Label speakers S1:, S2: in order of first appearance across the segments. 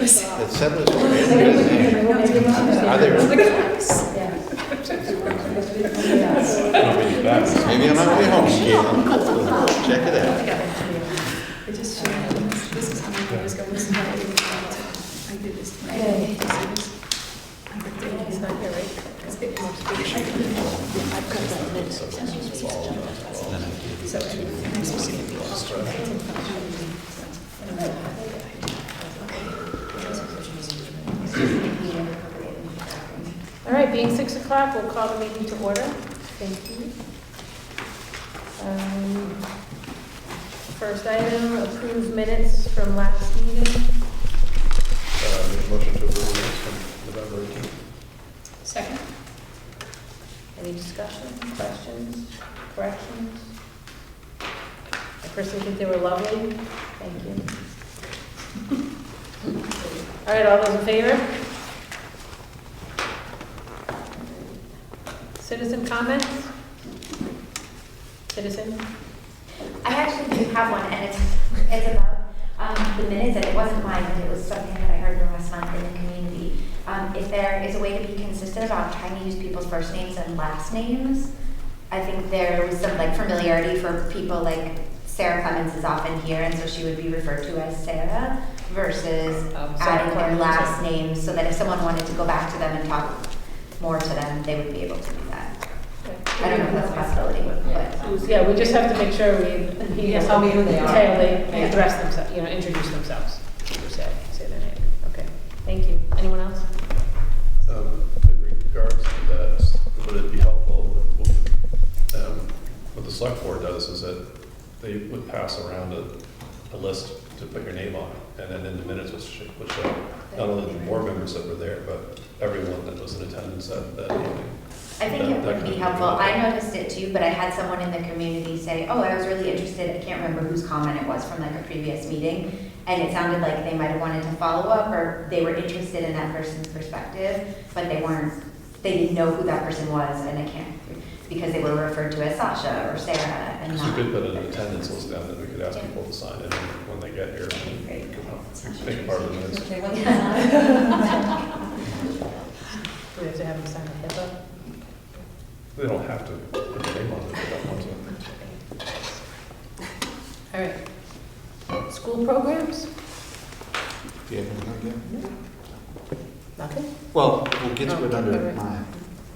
S1: It settlers are really Are they really? Maybe on my way home, Caitlin. Check it out.
S2: I just this is how my years go. This is how I did this. He's not here, right? I've got that list. So next
S3: All right, being 6 o'clock, we'll call the meeting to order. Thank you. First item, approve minutes from last meeting.
S4: Make a motion to approve minutes from November 18th.
S2: Second.
S3: Any discussion, questions, corrections? I personally think they were lovely. Thank you. All right, all those in favor? Citizen comments? Citizen?
S5: I actually do have one, and it's about the minutes, and it wasn't mine, but it was something that I heard last month in the community. If there is a way to be consistent about trying to use people's first names and last names, I think there was some like familiarity for people, like Sarah Clemens is often here, and so she would be referred to as Sarah, versus adding their last name, so that if someone wanted to go back to them and talk more to them, they would be able to do that. I don't know if that's a possibility, but.
S3: Yeah, we just have to make sure we
S6: Tell me who they are.
S3: They address themselves, introduce themselves. Say their name. Okay, thank you. Anyone else?
S4: In regards to that, would it be helpful, what the select board does is that they would pass around a list to put your name on, and then in the minutes would show not only the board members that were there, but everyone that was in attendance at that meeting.
S5: I think it would be helpful. I noticed it too, but I had someone in the community say, oh, I was really interested. I can't remember whose comment it was from like a previous meeting. And it sounded like they might have wanted to follow up, or they were interested in that person's perspective, but they didn't know who that person was. And I can't, because they were referred to as Sasha or Sarah and
S4: So you
S5: not.
S4: could put an attendance list down, and we could ask people to sign in when they get here.
S5: Great.
S4: Take part of the minutes.
S6: Okay,
S3: Do we have to have them sign a HIPAA?
S4: They don't have to put their name on it if they don't want to.
S3: All right. School programs?
S1: Do you have anything again?
S3: Nothing?
S1: Well, we'll get to it
S3: Oh,
S1: under
S3: okay.
S1: my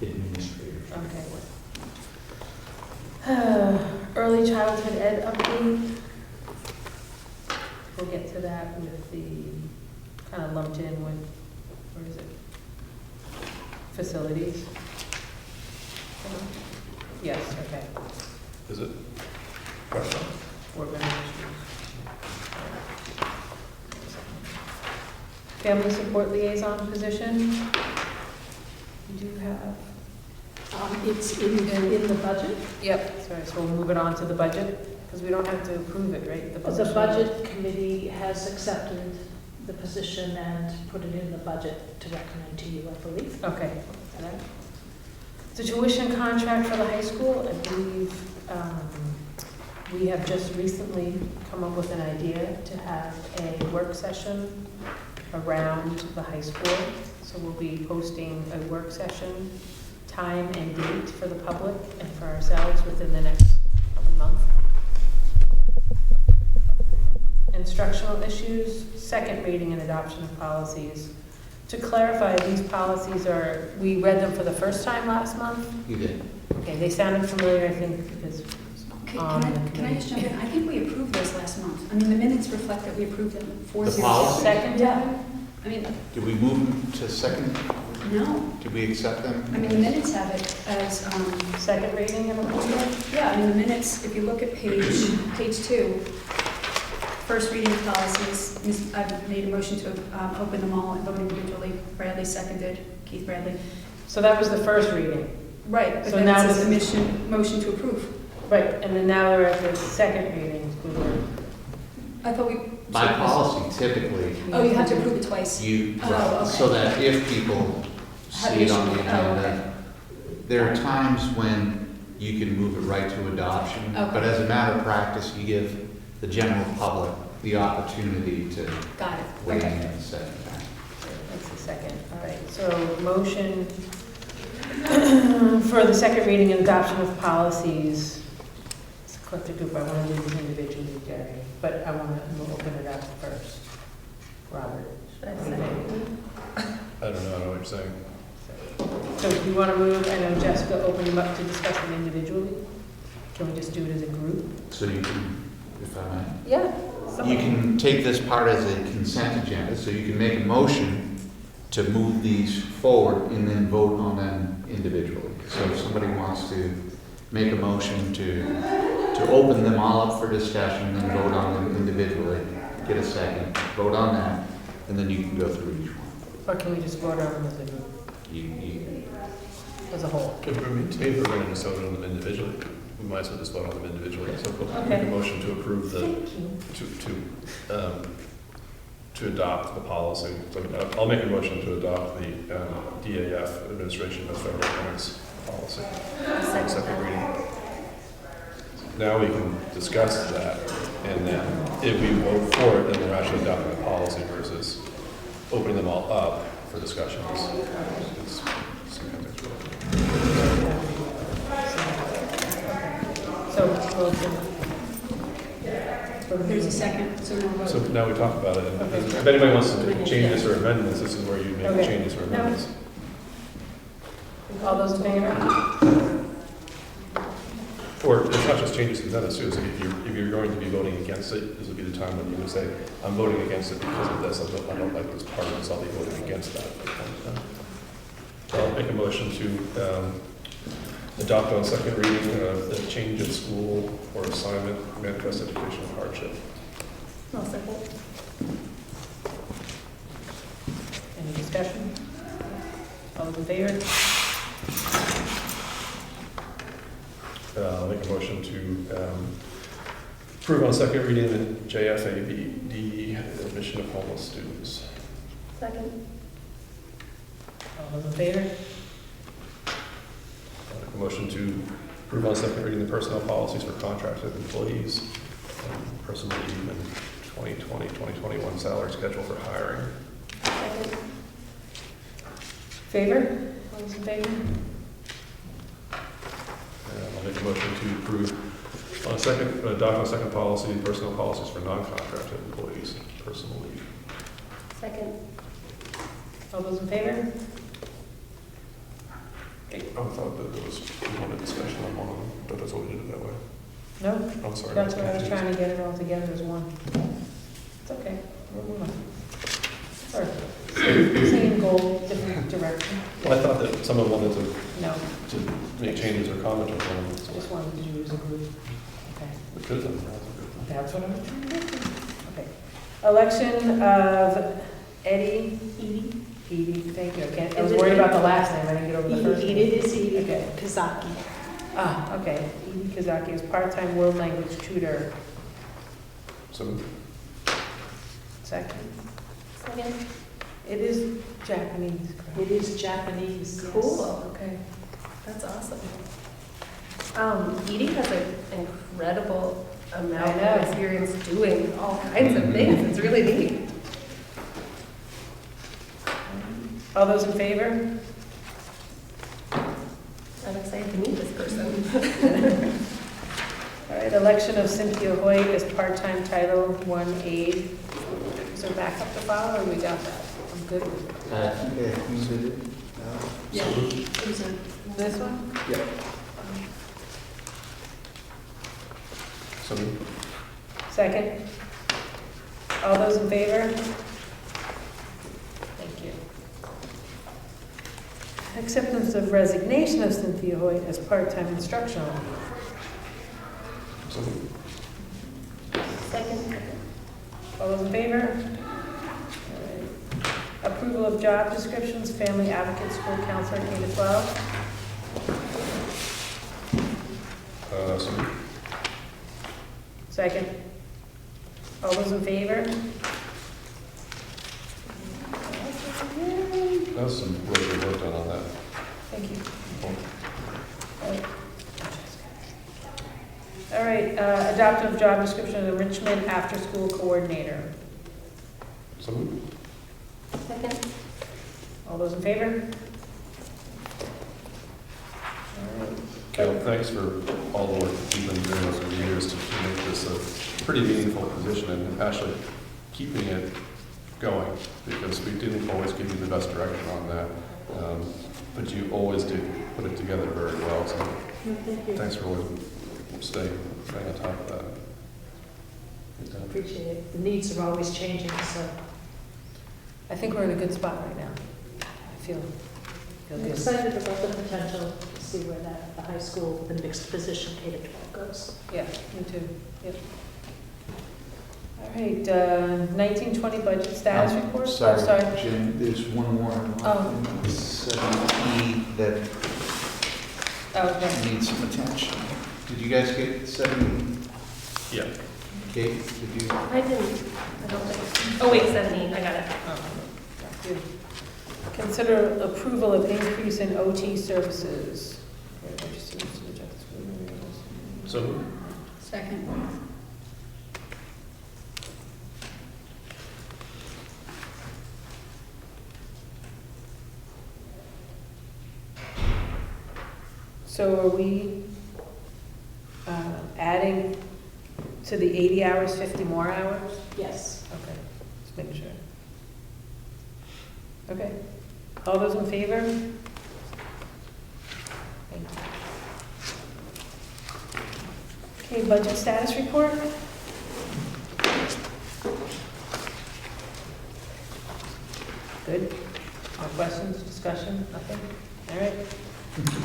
S1: administrator.
S3: Okay. Early childhood ed update. We'll get to that with the, kind of lumped in with, where is it? Facilities. Yes, okay.
S4: Is it? Question?
S3: Board member issues. Family support liaison position. You do have.
S2: It's in the budget.
S3: Yep. Sorry, so we'll move it on to the budget, because we don't have to approve it, right?
S7: The
S3: position.
S7: budget committee has accepted the position and put it in the budget to recommend to you, I believe.
S3: Okay. The tuition contract for the high school, I believe, we have just recently come up with an idea to have a work session around the high school. So we'll be posting a work session, time and date for the public and for ourselves within the next month. Instructional issues, second reading and adoption of policies. To clarify, these policies are, we read them for the first time last month.
S1: You did.
S3: Okay, they sounded familiar, I think, because
S2: Can I just jump in? I think we approved those last month. I mean, the minutes reflect that we approved them 4-0.
S1: policy?
S3: second
S2: Yeah.
S3: time?
S2: I mean,
S1: Did we move them to second?
S2: no.
S1: Did we accept them?
S2: I mean, the minutes have it as,
S3: Second reading and approval?
S2: yeah, I mean, the minutes, if you look at page 2, first reading of policies, I've made a motion to open them all and vote individually. Bradley seconded, Keith Bradley.
S3: So that was the first reading.
S2: Right, but
S3: So
S2: then
S3: now
S2: it says
S3: this
S2: motion to approve.
S3: Right, and then now we're at the second reading.
S2: I thought we.
S1: By policy, typically,
S2: Oh, you have to approve it twice.
S1: you,
S2: Oh, okay.
S1: so that if people see it on the agenda, there are times when you can move it right to adoption,
S2: Okay.
S1: but as a matter of practice, you give the general public the opportunity to
S2: Got it.
S1: weigh in
S2: Okay.
S1: in the second time.
S3: second. All right, so motion for the second reading and adoption of policies. It's a collective group, I want to do these individually, Gary, but I want to open it up first. Robert?
S2: Should I
S3: what do you
S2: say?
S3: think?
S4: I don't know what you're saying.
S3: So if you want to move, I know Jessica opened them up to discuss them individually. Can we just do it as a group?
S1: So you can, if I may.
S3: Yeah.
S1: You can take this part as a consent agenda, so you can make a motion to move these forward and then vote on them individually. So if somebody wants to make a motion to open them all up for discussion and vote on them individually, get a second, vote on that, and then you can go through each one.
S3: Or can we just vote on them as a group, as a whole?
S4: If we're going to just vote on them individually, we might as well just vote on them individually. So we'll make a
S3: Okay.
S4: motion to approve the,
S3: Thank you.
S4: to adopt the policy. So I'll make a motion to adopt the DAF, Administration of Federal Grants Policy. Second reading. Now we can discuss that, and then if we vote for it, then we're actually adopting the policy versus opening them all up for discussions. It's sometimes
S3: So, motion.
S2: There's a second, so no
S4: So
S2: vote.
S4: now we talk about it, and
S3: Okay.
S4: if anybody wants to make changes or amendments, this is where you make
S3: Okay.
S4: changes or
S3: No.
S4: amendments.
S3: All those in favor?
S4: Or it's not just changes and amendments too, so if you're going to be voting against it, this would be the time when you would say, I'm voting against it because of this, I don't like this part of this, I'll be voting against that. So I'll make a motion to adopt on second reading the change of school or assignment manifest educational hardship.
S2: I'll second.
S3: Any discussion? All those in favor?
S4: I'll make a motion to approve on second reading the JFABD admission of homeless students.
S2: Second.
S3: All those in favor?
S4: I'll make a motion to approve on second reading the personnel policies for contracted employees and personal leave and 2020-2021 salary schedule for hiring.
S2: Second.
S3: Favor? All those in favor?
S4: I'll make a motion to approve on a second, adopt on second policy, personnel policies for non-contracted employees, personal leave.
S2: Second.
S3: All those in favor?
S4: I thought that there was one discussion on one of them, but that's why we did it that way.
S3: No?
S4: I'm sorry.
S3: That's why I was trying to get it all together as one. It's okay, we'll move on. Sorry. Same goal, different direction.
S4: Well, I thought that someone wanted
S3: No,
S4: to make changes or comment on one of
S3: I
S4: them.
S3: just wanted to use a group. Okay,
S4: We could have done that.
S3: that's what I was trying to get to. Okay. Election of Eddie. Edie, thank you. I was worried about the last name, I didn't get over the first name.
S7: Edie is Edie
S3: Okay.
S7: Kazaki.
S3: Ah, okay. Edie Kazaki is part-time world language tutor.
S4: So,
S3: Second.
S2: Second.
S3: It is Japanese, correct?
S7: It is Japanese, yes.
S2: Cool.
S3: Okay.
S2: That's awesome. Edie has an incredible amount
S3: I know.
S2: of experience doing all kinds of things. It's really neat.
S3: All those in favor?
S2: I'm excited to meet this person.
S3: All right, election of Cynthia Hoyt as part-time Title I aide. Is there backup to follow, or we got that? I'm good with it.
S2: Yeah.
S3: This one?
S4: so
S3: Second? All those in favor? Thank you. Acceptance of resignation of Cynthia Hoyt as part-time instructional.
S2: Second.
S3: All those in favor? All right. Approval of job descriptions, family advocate, school counselor, K-12.
S4: so
S3: Second. All those in favor?
S4: that was some work we worked on that.
S3: Thank you. All right, adoptive job description of the Richmond after-school coordinator.
S4: So moved.
S2: Second.
S3: All those in favor? All right.
S4: Cal, thanks for all the work that you've been doing over the years to make this a pretty meaningful position and actually keeping it going, because we didn't always give you the best direction on that. But you always did put it together very well, so
S7: Thank you.
S4: thanks for always staying on top of that. Good job.
S7: Appreciate it. The needs are always changing, so
S3: I think we're in a good spot right now. I feel
S7: I'm
S3: good.
S7: excited about the potential to see where the high school, the mixed position K-12 goes.
S3: Yeah, me too, yep. All right, 1920 budget status report? Oh,
S1: Sorry, Jim, there's one more.
S3: Oh.
S1: 7E that
S3: Oh, okay.
S1: needs some attention. Did you guys get 7E?
S4: Yeah.
S1: Kate, did you?
S6: I didn't, I don't think. Oh, wait, 17, I got it.
S3: Thank you. Consider approval of increase in OT services.
S4: So,
S2: Second.
S3: So are we adding to the 80 hours, 50 more hours?
S7: Yes.
S3: Okay, just making sure. Okay, all those in favor? Thank you. Okay, budget status report? Good. No questions, discussion, nothing? All right.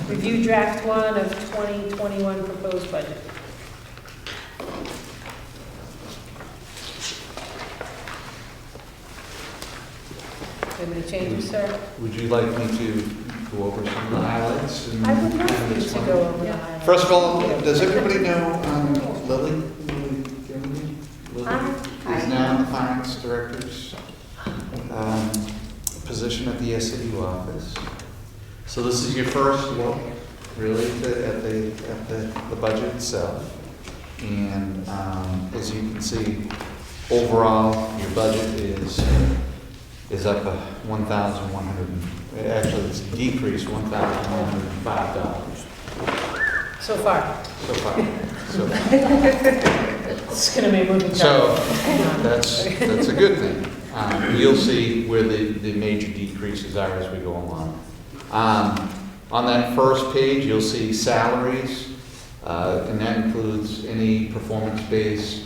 S3: Review draft 1 of 2021 proposed budget. Have any changes, sir?
S1: Would you like me to go over some of the highlights? and-
S3: I would love
S1: and
S3: you
S1: this
S3: to
S1: one?
S3: go over the
S2: Yeah.
S3: highlights.
S1: First of all, does everybody know Lily? Lily is now the finance director's position at the SAU office. So this is your first look, really, at the budget itself. And as you can see, overall, your budget is up 1,100. Actually, it's decreased $1,105
S3: So far.
S1: so far. So
S3: It's going to be a moving
S1: So,
S3: target.
S1: that's a good thing. You'll see where the major decreases are as we go along. On that first page, you'll see salaries, and that includes any performance-based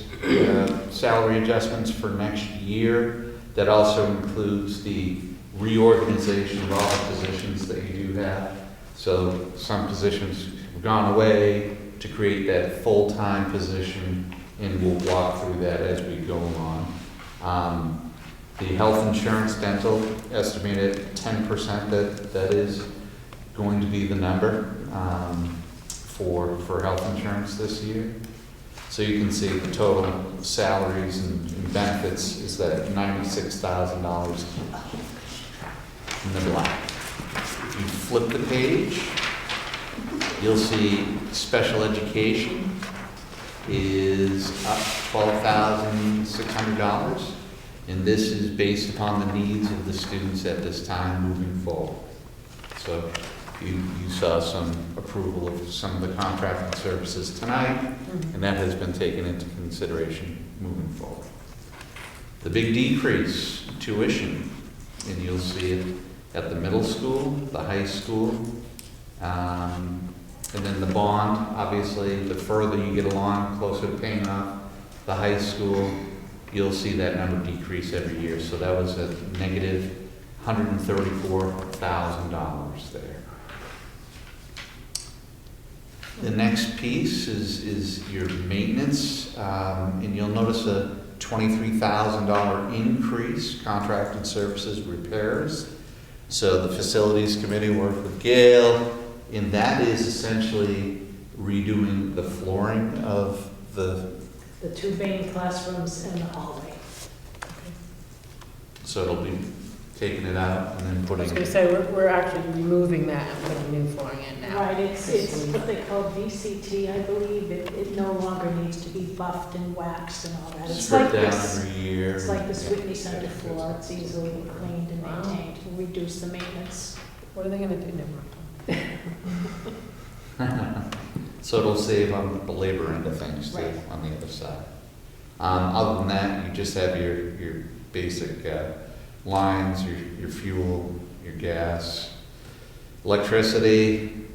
S1: salary adjustments for next year. That also includes the reorganization of all the positions that you do have. So some positions have gone away to create that full-time position, and we'll walk through that as we go along. The health insurance dental estimated at 10%, that is going to be the number for health insurance this year. So you can see the total salaries and benefits is that $96,000 in the black. If you flip the page, you'll see special education is up $12,600. And this is based upon the needs of the students at this time moving forward. So you saw some approval of some of the contracted services tonight, and that has been taken into consideration moving forward. The big decrease, tuition, and you'll see it at the middle school, the high school, and then the bond, obviously, the further you get along, closer to paying off the high school, you'll see that number decrease every year. So that was a negative $134,000 there. The next piece is your maintenance, and you'll notice a $23,000 increase, contracted services repairs. So the facilities committee worked with Gail, and that is essentially redoing the flooring of the,
S7: The two main classrooms and the hallway.
S1: so it'll be taking it out and then
S3: I was
S1: putting.
S3: gonna say, we're actually removing that and putting new flooring in now.
S7: Right, it's what they call VCT, I believe. It no longer needs to be buffed and waxed and all that. It's like
S1: Strip down
S7: this.
S1: every year.
S7: It's like this
S1: Yeah.
S7: Whitney Center floor. It's easily cleaned and
S3: Wow.
S7: maintained. We'll reduce the maintenance.
S3: What are they gonna do? Never mind.
S1: So it'll save on the labor end of things too,
S7: Right.
S1: on the other side. Other than that, you just have your basic lines, your fuel, your gas, electricity,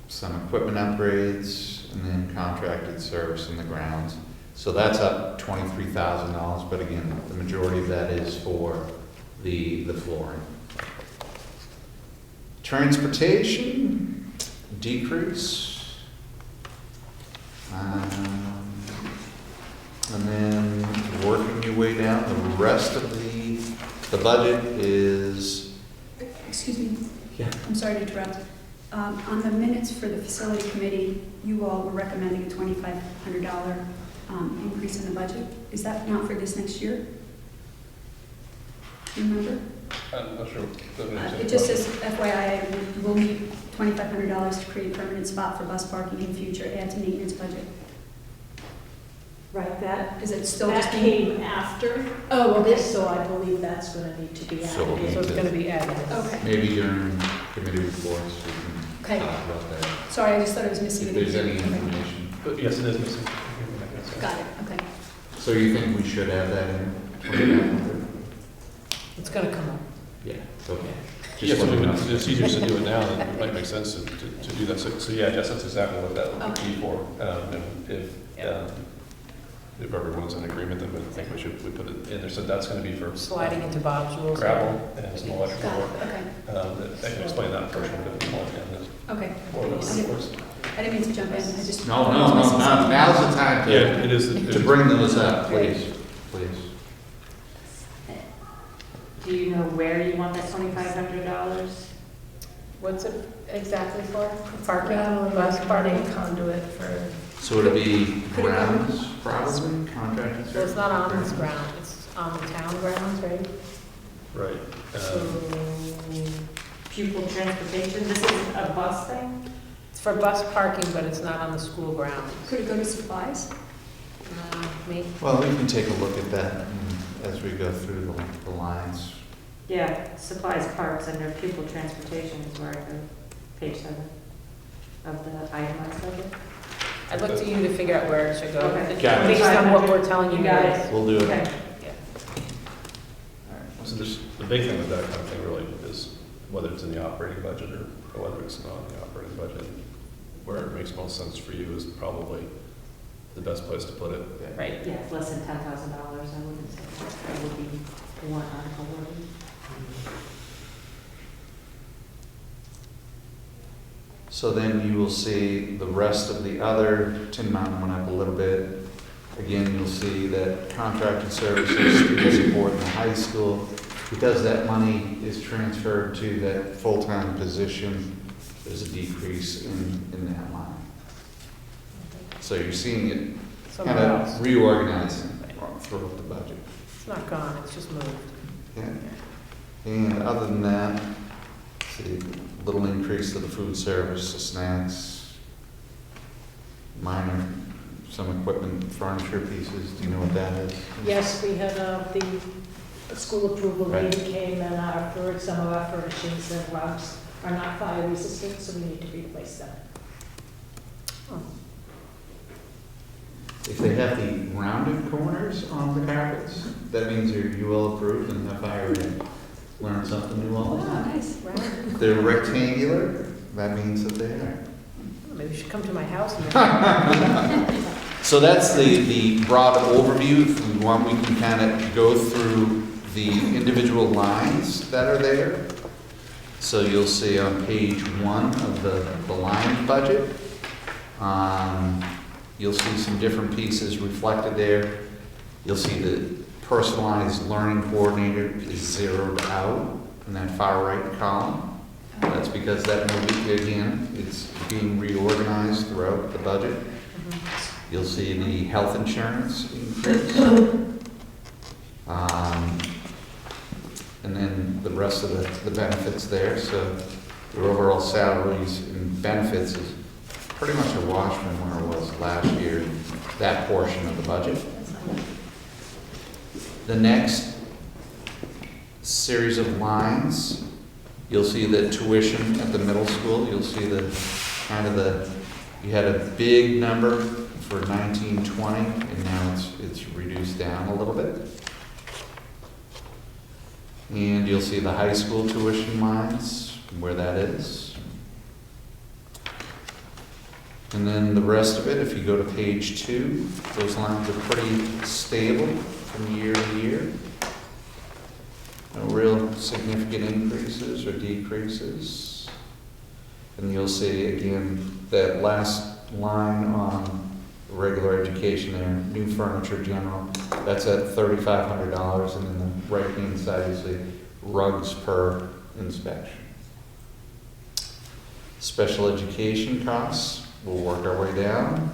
S1: some equipment upgrades, and then contracted service in the grounds. So that's up $23,000, but again, the majority of that is for the flooring. Transportation, decrease. And then working your way down, the rest of the budget is,
S2: Excuse me.
S1: Yeah.
S2: I'm sorry to interrupt. On the minutes for the facility committee, you all were recommending a $2,500 increase in the budget. Is that not for this next year? Do you remember?
S4: I'm not sure.
S2: It just says FYI, we'll need $2,500 to create a permanent spot for bus parking in future, add to maintenance budget.
S7: Right, that,
S2: Is it still
S7: that
S2: just being?
S7: came after
S2: Oh, okay.
S7: this, so I believe that's going to need to be
S1: So
S7: added.
S3: So it's gonna be added.
S2: Okay,
S1: maybe during committee reports, we
S2: Okay.
S1: can talk about that.
S2: sorry, I just thought it was missing.
S1: If there's any
S2: Okay.
S1: information.
S4: But yes, it is missing.
S2: Got it, okay.
S1: So you think we should have that in 2,500?
S3: It's gonna come up.
S1: Yeah, okay.
S4: Yes,
S1: Just let me know.
S4: it's easier to do it now, and it might make sense to do that. So yeah, Jess, that's exactly what that would be for. And if everyone's in agreement, then I think we put it in there. So that's gonna be for
S3: Sliding into Bob's rules.
S4: gravel and some electrical
S2: Got
S4: work.
S2: it, okay,
S4: I can explain that portion of it more
S2: okay.
S4: again. Of course.
S2: I didn't mean to jump in, I just.
S1: No, now's the time
S4: Yeah, it is.
S1: to bring those up, please, please.
S8: Do you know where you want that $2,500?
S3: What's it exactly for? Parking,
S6: Gravel,
S3: bus parking?
S6: conduit for,
S1: So it'll be
S2: Could it go-
S1: grounds, probably, contracted
S3: So
S1: service.
S3: it's not on this ground, it's on the town grounds, right?
S4: Right.
S3: So
S8: Pupil transportation, this is a bus thing?
S3: it's for bus parking, but it's not on the school grounds.
S2: Could it go to supplies?
S3: Me?
S1: Well, we can take a look at that as we go through the lines.
S8: Yeah, supplies parks under pupil transportation is where I go, page 7 of the itemized budget.
S3: I'd look to you to figure out where it should go,
S8: Okay.
S1: Got it.
S3: based on what we're telling you
S8: You got
S3: guys.
S8: it.
S1: We'll do it.
S8: Okay.
S4: So there's, the big thing with that kind of thing really is whether it's in the operating budget or whether it's not in the operating budget. Where it makes most sense for you is probably the best place to put it.
S3: Right.
S8: Yeah, it's less than $10,000, I wouldn't say that would be one article worthy.
S1: So then you will see the rest of the other, Tin Mountain went up a little bit. Again, you'll see that contracted services, student support in the high school, because that money is transferred to that full-time position, there's a decrease in that line. So you're seeing it kind
S3: Somewhere else.
S1: of reorganizing throughout the budget.
S3: It's not gone, it's just moved.
S1: Yeah. And other than that, see, little increase to the food service, the snacks, minor, some equipment, furniture pieces. Do you know what that is?
S7: Yes, we had the school approval
S1: Right.
S7: lady came and some of our furnishings and rugs are not fire resistant, so we need to replace them.
S1: If they have the rounded corners on the carpets, that means they're UL approved and have fire rated. Learn something new all the
S2: Oh,
S1: time.
S2: nice.
S1: If they're rectangular, that means that they are.
S3: Maybe you should come to my house and
S1: So that's the broad overview. If we want, we can kind of go through the individual lines that are there. So you'll see on page 1 of the line budget, you'll see some different pieces reflected there. You'll see the personalized learning coordinator is zeroed out in that far right column. That's because that movie, again, it's being reorganized throughout the budget. You'll see the health insurance increase. And then the rest of the benefits there, so your overall salaries and benefits is pretty much a wash from where it was last year, that portion of the budget. The next series of lines, you'll see the tuition at the middle school, you'll see the you had a big number for 1920, and now it's reduced down a little bit. And you'll see the high school tuition lines, where that is. And then the rest of it, if you go to page 2, those lines are pretty stable from year to year. No real significant increases or decreases. And you'll see again, that last line on regular education there, new furniture general, that's at $3,500, and then the right-hand side is the rugs per inspection. Special education costs, we'll work our way down.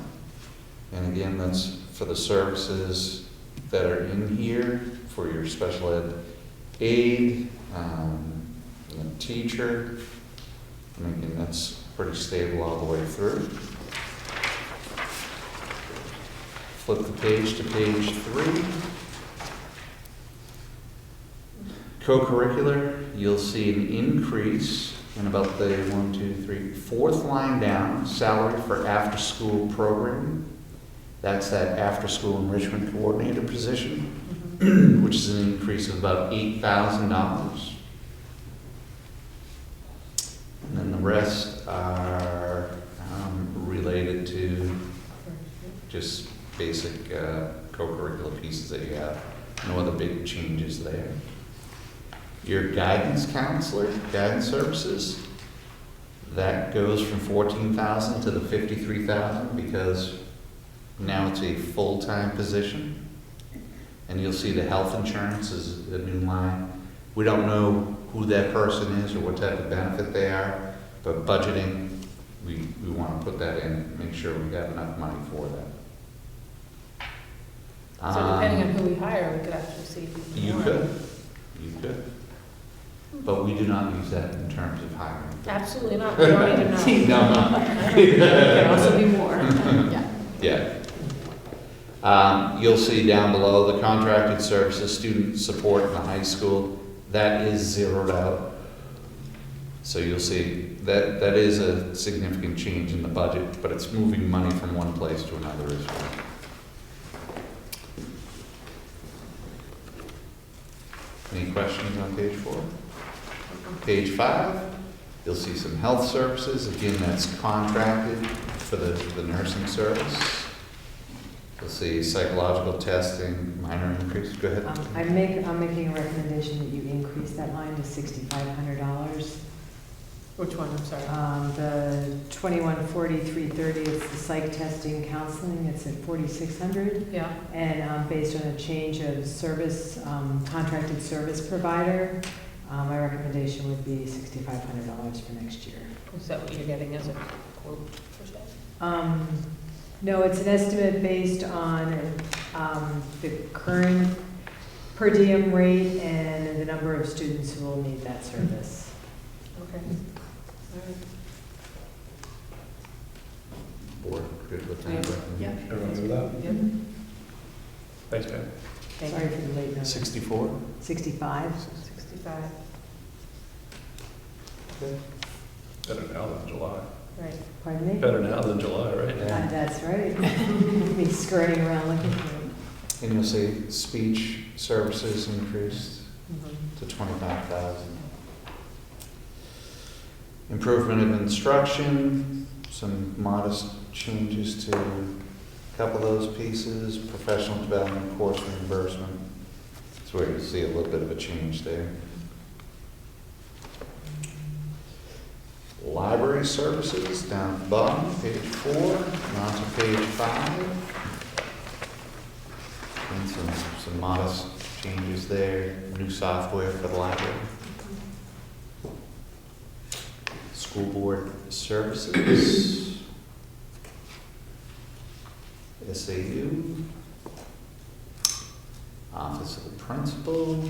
S1: And again, that's for the services that are in here for your special ed aide, and teacher. And again, that's pretty stable all the way through. Flip the page to page 3. Co-curricular, you'll see an increase in about the 4th line down, salary for after-school programming. That's that after-school enrichment coordinator position, which is an increase of about $8,000. And then the rest are related to just basic co-curricular pieces that you have. No other big changes there. Your guidance counselor, guidance services, that goes from $14,000 to the $53,000 because now it's a full-time position. And you'll see the health insurance is a new line. We don't know who that person is or what type of benefit they are, but budgeting, we want to put that in, make sure we got enough money for that.
S3: So depending on who we hire, we could actually see if we can.
S1: You could. But we do not use that in terms of hiring.
S3: Absolutely not, we don't need to know.
S1: No.
S3: It can also be more. Yeah.
S1: Yeah. You'll see down below the contracted services, student support in the high school, that is zeroed out. So you'll see that is a significant change in the budget, but it's moving money from one place to another as well. Any questions on page 4? Page 5, you'll see some health services. Again, that's contracted for the nursing service. You'll see psychological testing, minor increase. Go ahead.
S9: I'm making a recommendation that you increase that line to $6,500.
S3: Which one, I'm sorry?
S9: The 2140-330, it's the psych testing counseling, it's at $4,600.
S3: Yeah.
S9: And based on a change of service, contracted service provider, my recommendation would be $6,500 for next year.
S3: Is that what you're getting as a quote per se?
S9: No, it's an estimate based on the current per diem rate and the number of students who will need that service.
S3: Okay. All right.
S1: Board, good with
S3: Yeah.
S1: that?
S2: Yeah.
S4: Everyone do that?
S3: Yep.
S4: Thanks, Pam.
S9: Sorry for the late number.
S1: 64?
S9: 65.
S3: 65,
S4: Better now than July.
S3: right.
S9: Pardon me?
S4: Better now than July, right?
S1: Yeah.
S9: That's right. Be skirting around looking for it.
S1: And you'll see speech services increased to 25,000. Improvement of instruction, some modest changes to a couple of those pieces, professional development, course reimbursement. That's where you see a little bit of a change there. Library services, down at the bottom, page 4, and on to page 5. And some modest changes there, new software for the library. School board services. SAU. Office of the Principal.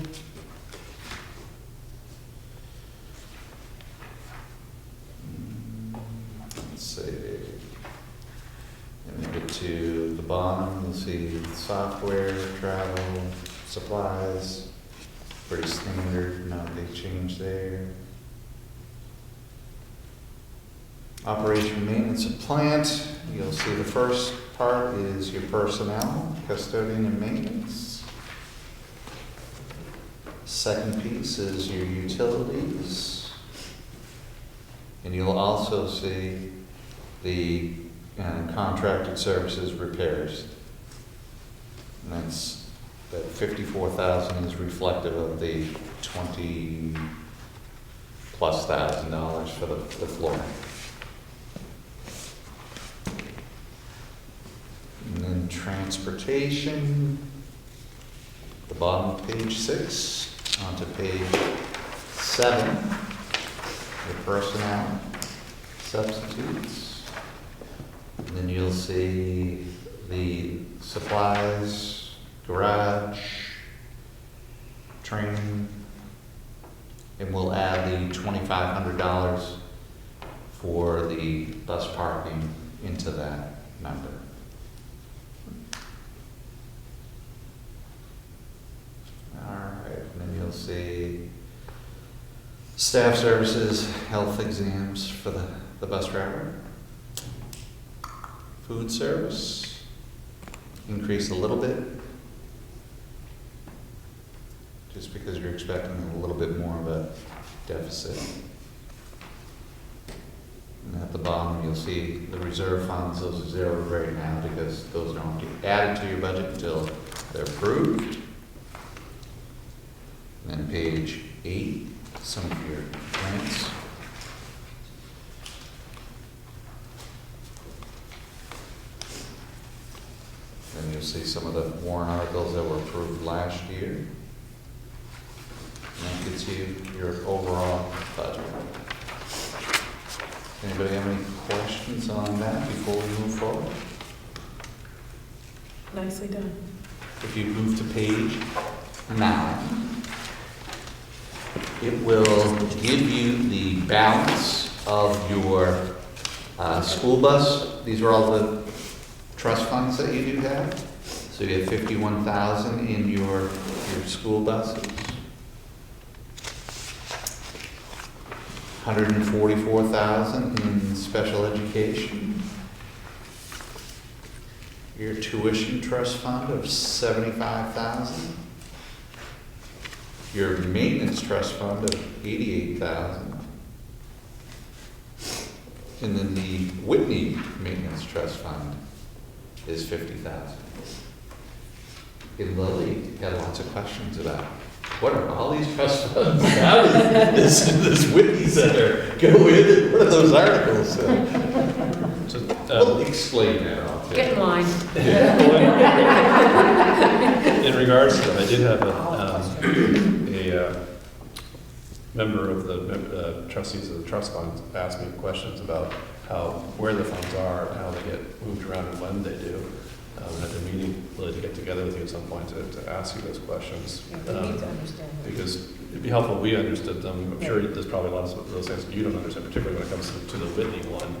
S1: Let's see. And we get to the bottom, you'll see software, travel, supplies, pretty standard, no big change there. Operation maintenance of plant, you'll see the first part is your personnel, custodian and maintenance. Second piece is your utilities. And you'll also see the contracted services repairs. And that's, that 54,000 is reflective of the 20+ thousand dollars for the flooring. And then transportation, the bottom of page 6, onto page 7, your personnel, substitutes. And then you'll see the supplies, garage, training, and we'll add the $2,500 for the bus parking into that number. Alright, and then you'll see staff services, health exams for the bus driver. Food service, increase a little bit. Just because you're expecting a little bit more of a deficit. And at the bottom, you'll see the reserve funds, those are zeroed right now because those don't get added to your budget until they're approved. And then page 8, some of your grants. Then you'll see some of the warrant articles that were approved last year. And that gets you your overall budget. Anybody have any questions on that before we move forward?
S3: Nicely done.
S1: If you move to page 9, it will give you the balance of your school bus. These are all the trust funds that you do have. So you have 51,000 in your school buses. 144,000 in special education. Your tuition trust fund of 75,000. Your maintenance trust fund of 88,000. And then the Whitney Maintenance Trust Fund is 50,000. And Lily had lots of questions about, what are all these trust funds? How does this Whitney Center go in? What are those articles? We'll explain that all.
S3: Get in line.
S4: In regards to that, I did have a member of the trustees of the trust fund ask me questions about where the funds are, and how they get moved around and when they do. At the meeting, really to get together with you at some point to ask you those questions.
S3: Yeah, we need to understand them.
S4: Because it'd be helpful if we understood them. I'm sure there's probably lots of those things you don't understand, particularly when it comes to the Whitney one.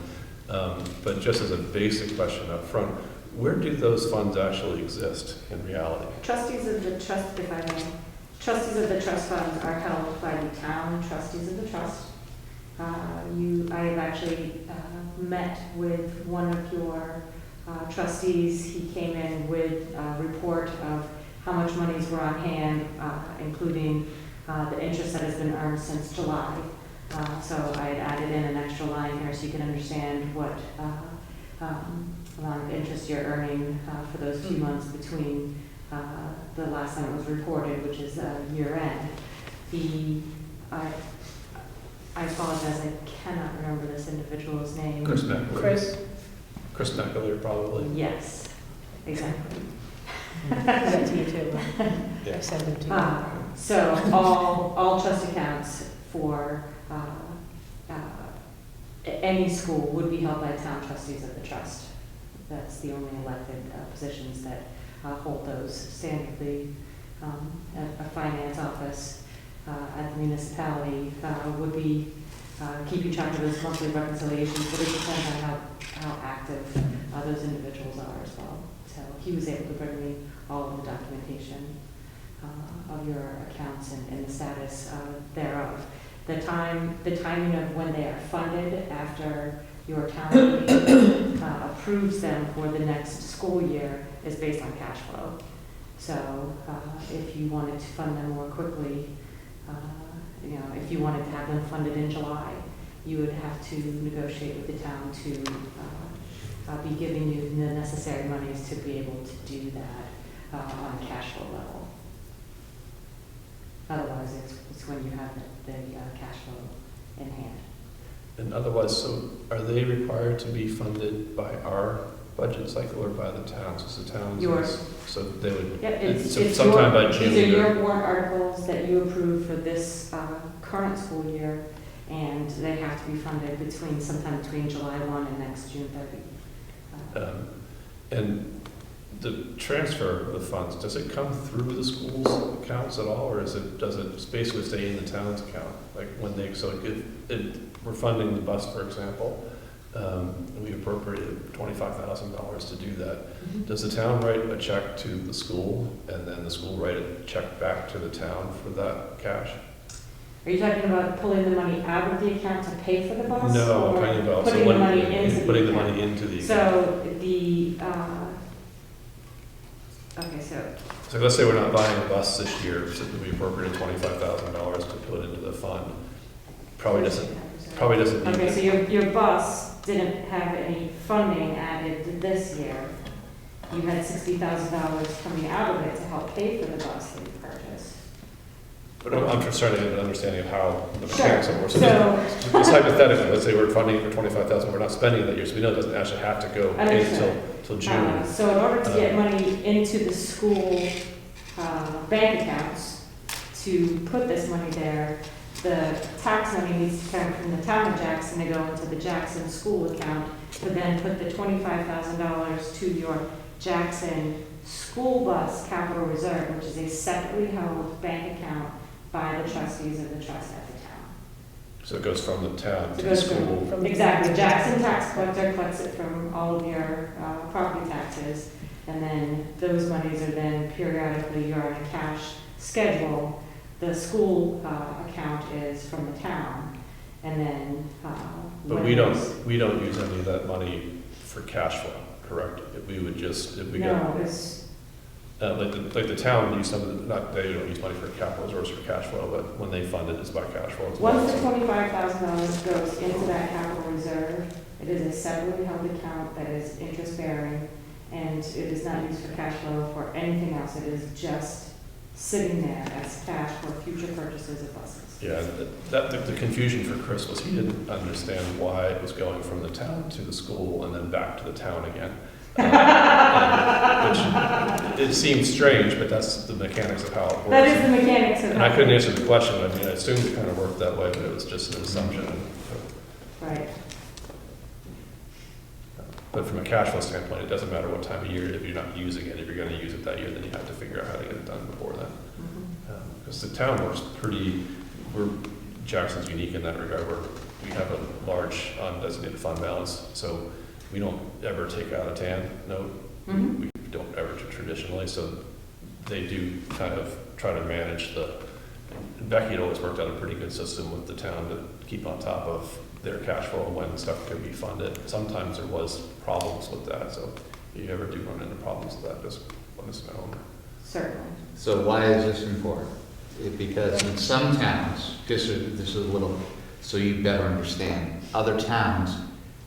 S4: But just as a basic question up front, where do those funds actually exist in reality?
S8: Trustees of the trust, if I may, trustees of the trust funds are held by the town trustees of the trust. I have actually met with one of your trustees. He came in with a report of how much monies were on hand, including the interest that has been earned since July. So I had added in an extra line here so you can understand what amount of interest you're earning for those few months between the last time it was reported, which is year end. I apologize, I cannot remember this individual's name.
S4: Chris McAleer. Chris McAleer, probably.
S8: Yes, exactly.
S3: That to you too.
S4: Yeah.
S3: I sent them to you.
S8: So all trust accounts for any school would be held by town trustees of the trust. That's the only elected positions that hold those. Standardly, a finance office at the municipality would be keeping track of those monthly reconciliations, but it depends on how active those individuals are as well. So he was able to bring me all of the documentation of your accounts and the status thereof. The timing of when they are funded after your town meeting approves them for the next school year is based on cash flow. So if you wanted to fund them more quickly, if you wanted to have them funded in July, you would have to negotiate with the town to be giving you the necessary monies to be able to do that on a cash flow level. Otherwise, it's when you have the cash flow in hand.
S4: And otherwise, so are they required to be funded by our budget cycle or by the towns? Is the towns?
S8: Yours.
S4: So they would,
S8: Yeah, it's
S4: sometime by
S8: These are
S4: June.
S8: your warrant articles that you approve for this current school year, and they have to be funded sometime between July 1 and next June 30.
S4: And the transfer of the funds, does it come through the school's accounts at all, or does it just basically stay in the town's account? Like when if we're funding the bus, for example, we appropriated $25,000 to do that. Does the town write a check to the school, and then the school write a check back to the town for that cash?
S8: Are you talking about pulling the money out of the account to pay for the bus?
S4: No, I'm
S8: or
S4: talking about
S8: putting the money into
S4: putting the
S8: account?
S4: money into the account.
S8: So
S4: So let's say we're not buying a bus this year, so we appropriated $25,000 to put into the fund. Probably doesn't need
S8: Okay,
S4: it.
S8: so your bus didn't have any funding added this year. You had $60,000 coming out of it to help pay for the bus that you purchased.
S4: But I'm just trying to get an understanding of how the
S8: Sure.
S4: mechanics of it work. So
S8: So,
S4: just hypothetically, let's say we're funding it for $25,000, we're not spending it that year, so we know it doesn't actually have to go in
S8: Understood.
S4: till June.
S8: so in order to get money into the school bank accounts to put this money there, the tax money needs to come from the town of Jackson to go into the Jackson school account, to then put the $25,000 to your Jackson school bus capital reserve, which is a separately held bank account by the trustees of the trust at the town.
S4: So it goes from the town
S8: It
S4: to the
S8: goes
S4: school.
S3: From the
S8: Exactly, Jackson tax collector collects it from all of your property taxes, and then those monies are then periodically, you're on a cash schedule. The school account is from the town, and then.
S4: But
S8: when
S4: we
S8: there's-
S4: don't use any of that money for cash flow, correct? We would just, if we get,
S8: No, it's,
S4: like the town use some of the, they don't use money for capital reserves for cash flow, but when they fund it, it's by cash flow as well.
S8: once the $25,000 goes into that capital reserve, it is a separately held account that is interest bearing, and it is not used for cash flow for anything else. It is just sitting there as cash for future purchases of buses.
S4: Yeah, the confusion for Chris was he didn't understand why it was going from the town to the school and then back to the town again. Which, it seems strange, but that's the mechanics of how it works.
S8: That is the mechanics of
S4: And I couldn't answer the question, I mean, I assumed it kind of worked that way, but it was just an assumption.
S8: Right.
S4: But from a cash flow standpoint, it doesn't matter what time of year, if you're not using it, if you're gonna use it that year, then you have to figure out how to get it done before then. Because the town works Jackson's unique in that regard, where we have a large undesignated fund balance, so we don't ever take out a TAN note.
S8: Mhm.
S4: We don't ever traditionally, so they do kind of try to manage Becky had always worked out a pretty good system with the town to keep on top of their cash flow when stuff could be funded. Sometimes there was problems with that, so if you ever do run into problems with that, just let us know.
S8: Certainly.
S1: So why is this important? Because in some towns, this is a little, so you better understand, other towns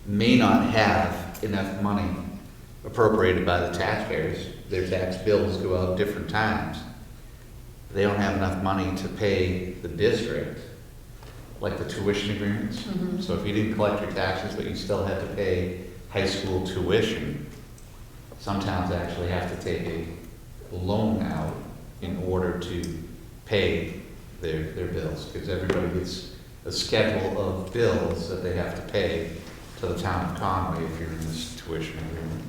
S1: may not have enough money appropriated by the taxpayers. Their tax bills go out different times. They don't have enough money to pay the district, like the tuition agreements.
S3: Mhm.
S1: So if you didn't collect your taxes, but you still had to pay high school tuition, some towns actually have to take a loan out in order to pay their bills, because everybody gets a schedule of bills that they have to pay to the town of Conway if you're in this tuition agreement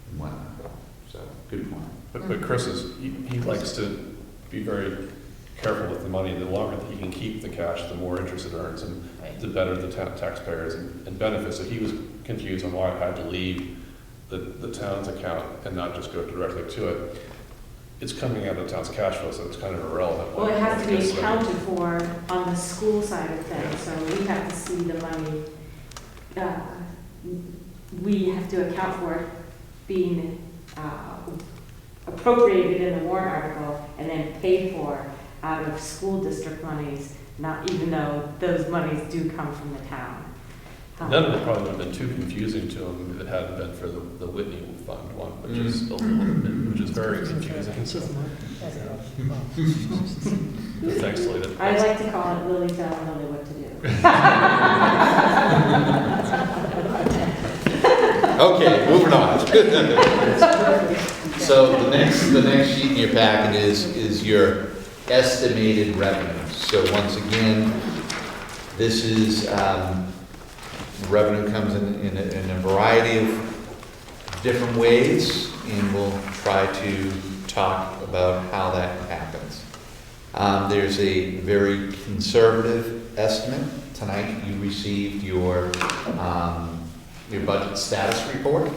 S1: and whatnot. So, good point.
S4: But Chris he likes to be very careful with the money. The longer that he can keep the cash, the more interest it earns, and
S3: Right.
S4: the better the taxpayers and benefits. So he was confused on why it had to leave the town's account and not just go directly to it. It's coming out of the town's cash flow, so it's kind of irrelevant.
S8: Well, it has to be
S4: Yes, so-
S8: accounted for on the school side of things, so we have to see the money, we have to account for it being appropriated in the warrant article and then paid for out of school district monies, not even though those monies do come from the town.
S4: None of it probably would have been too confusing to him if it hadn't been for the Whitney Fund one, which is a little bit, which is very confusing. So, thanks, Lita.
S8: I like to call it Lily telling Lily what to do.
S1: Okay, moving on. So the next sheet in your packet is your estimated revenue. So once again, this is, revenue comes in a variety of different ways, and we'll try to talk about how that happens. There's a very conservative estimate. Tonight you received your budget status report.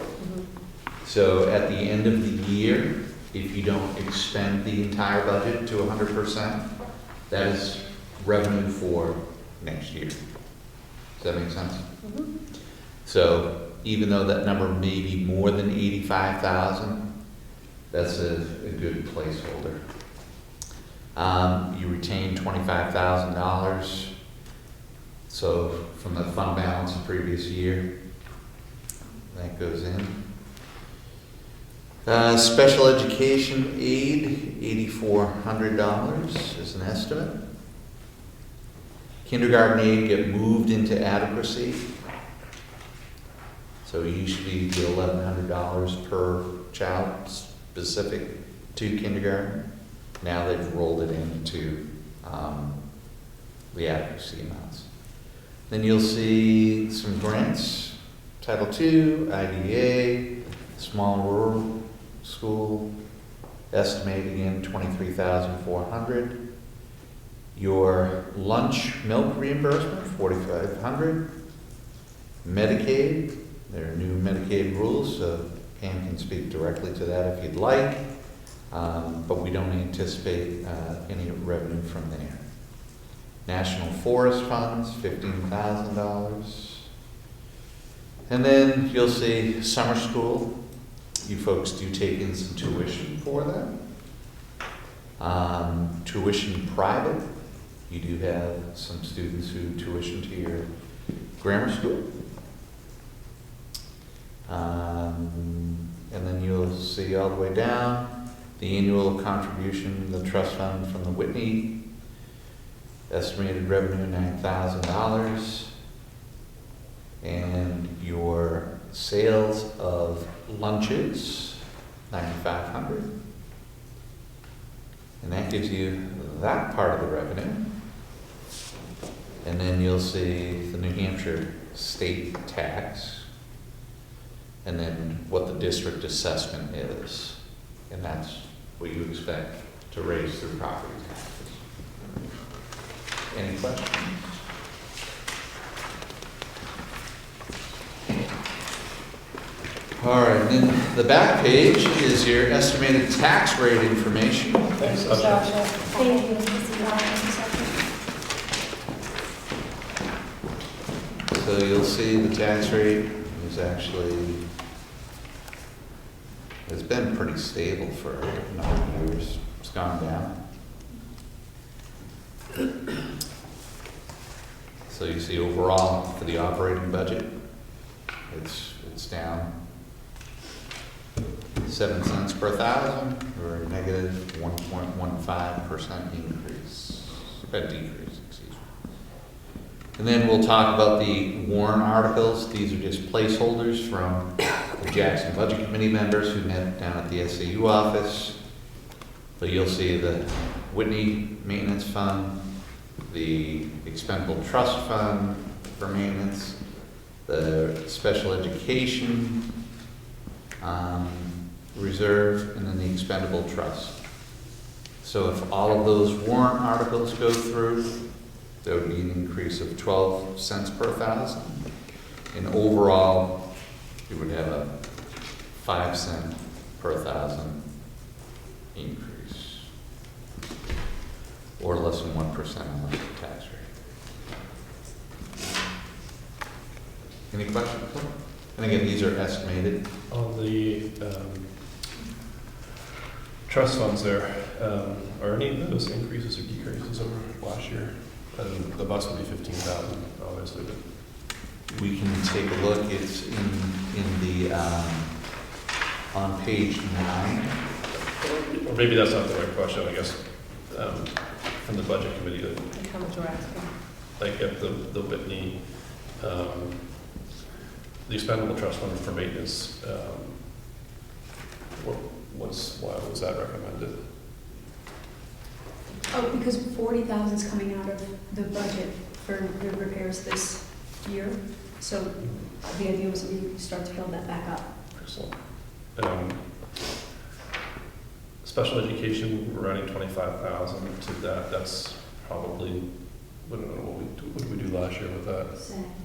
S1: So at the end of the year, if you don't expend the entire budget to 100%, that is revenue for next year. Does that make sense? So even though that number may be more than 85,000, that's a good placeholder. You retain $25,000. So from the fund balance of previous year, that goes in. Special education aid, $8,400 is an estimate. Kindergarten aid get moved into adequacy. So usually you get $1,100 per child specific to kindergarten. Now they've rolled it into the adequacy amounts. Then you'll see some grants, Title II, IDA, small rural school, estimated again $23,400. Your lunch milk reimbursement, $4,500. Medicaid, there are new Medicaid rules, so Pam can speak directly to that if you'd like, but we don't anticipate any revenue from there. National Forest Funds, $15,000. And then you'll see summer school. You folks do take in some tuition for that. Tuition private. You do have some students who tuition to your grammar school. And then you'll see all the way down the annual contribution, the trust fund from the Whitney, estimated revenue $9,000, and your sales of lunches, $9,500. And that gives you that part of the revenue. And then you'll see the New Hampshire state tax, and then what the district assessment is. And that's what you expect to raise through property taxes. Any questions? All right, then the back page is your estimated tax rate information.
S4: Thanks, Sasha.
S5: Thank you.
S1: So you'll see the tax rate is actually, it's been pretty stable for a number of years. It's gone down. So you see overall for the operating budget, it's down 7 cents per thousand, or a negative 1.15% decrease. And then we'll talk about the warrant articles. These are just placeholders from the Jackson Budget Committee members who met down at the SAU office. So you'll see the Whitney Maintenance Fund, the Expendable Trust Fund for maintenance, the Special Education Reserve, and then the Expendable Trust. So if all of those warrant articles go through, there would be an increase of 12 cents per thousand. And overall, you would have a 5 cent per thousand increase. Or less than 1% on the tax rate. Any questions? And again, these are estimated.
S4: On the trust funds there, are any of those increases or decreases over last year? And the bus would be 15,000, obviously, but
S1: We can take a look. It's in the, on page 9.
S4: or maybe that's not the right question, I guess, from the budget committee, that,
S3: Like how much we're asking.
S4: like at the Whitney, the expendable trust fund for maintenance, why was that recommended?
S2: Oh, because 40,000 is coming out of the budget for the repairs this year. So the idea was that we start to build that back up.
S4: Excellent. Special education, we're running 25,000 to that, that's probably, I don't know, what did we do last year with that?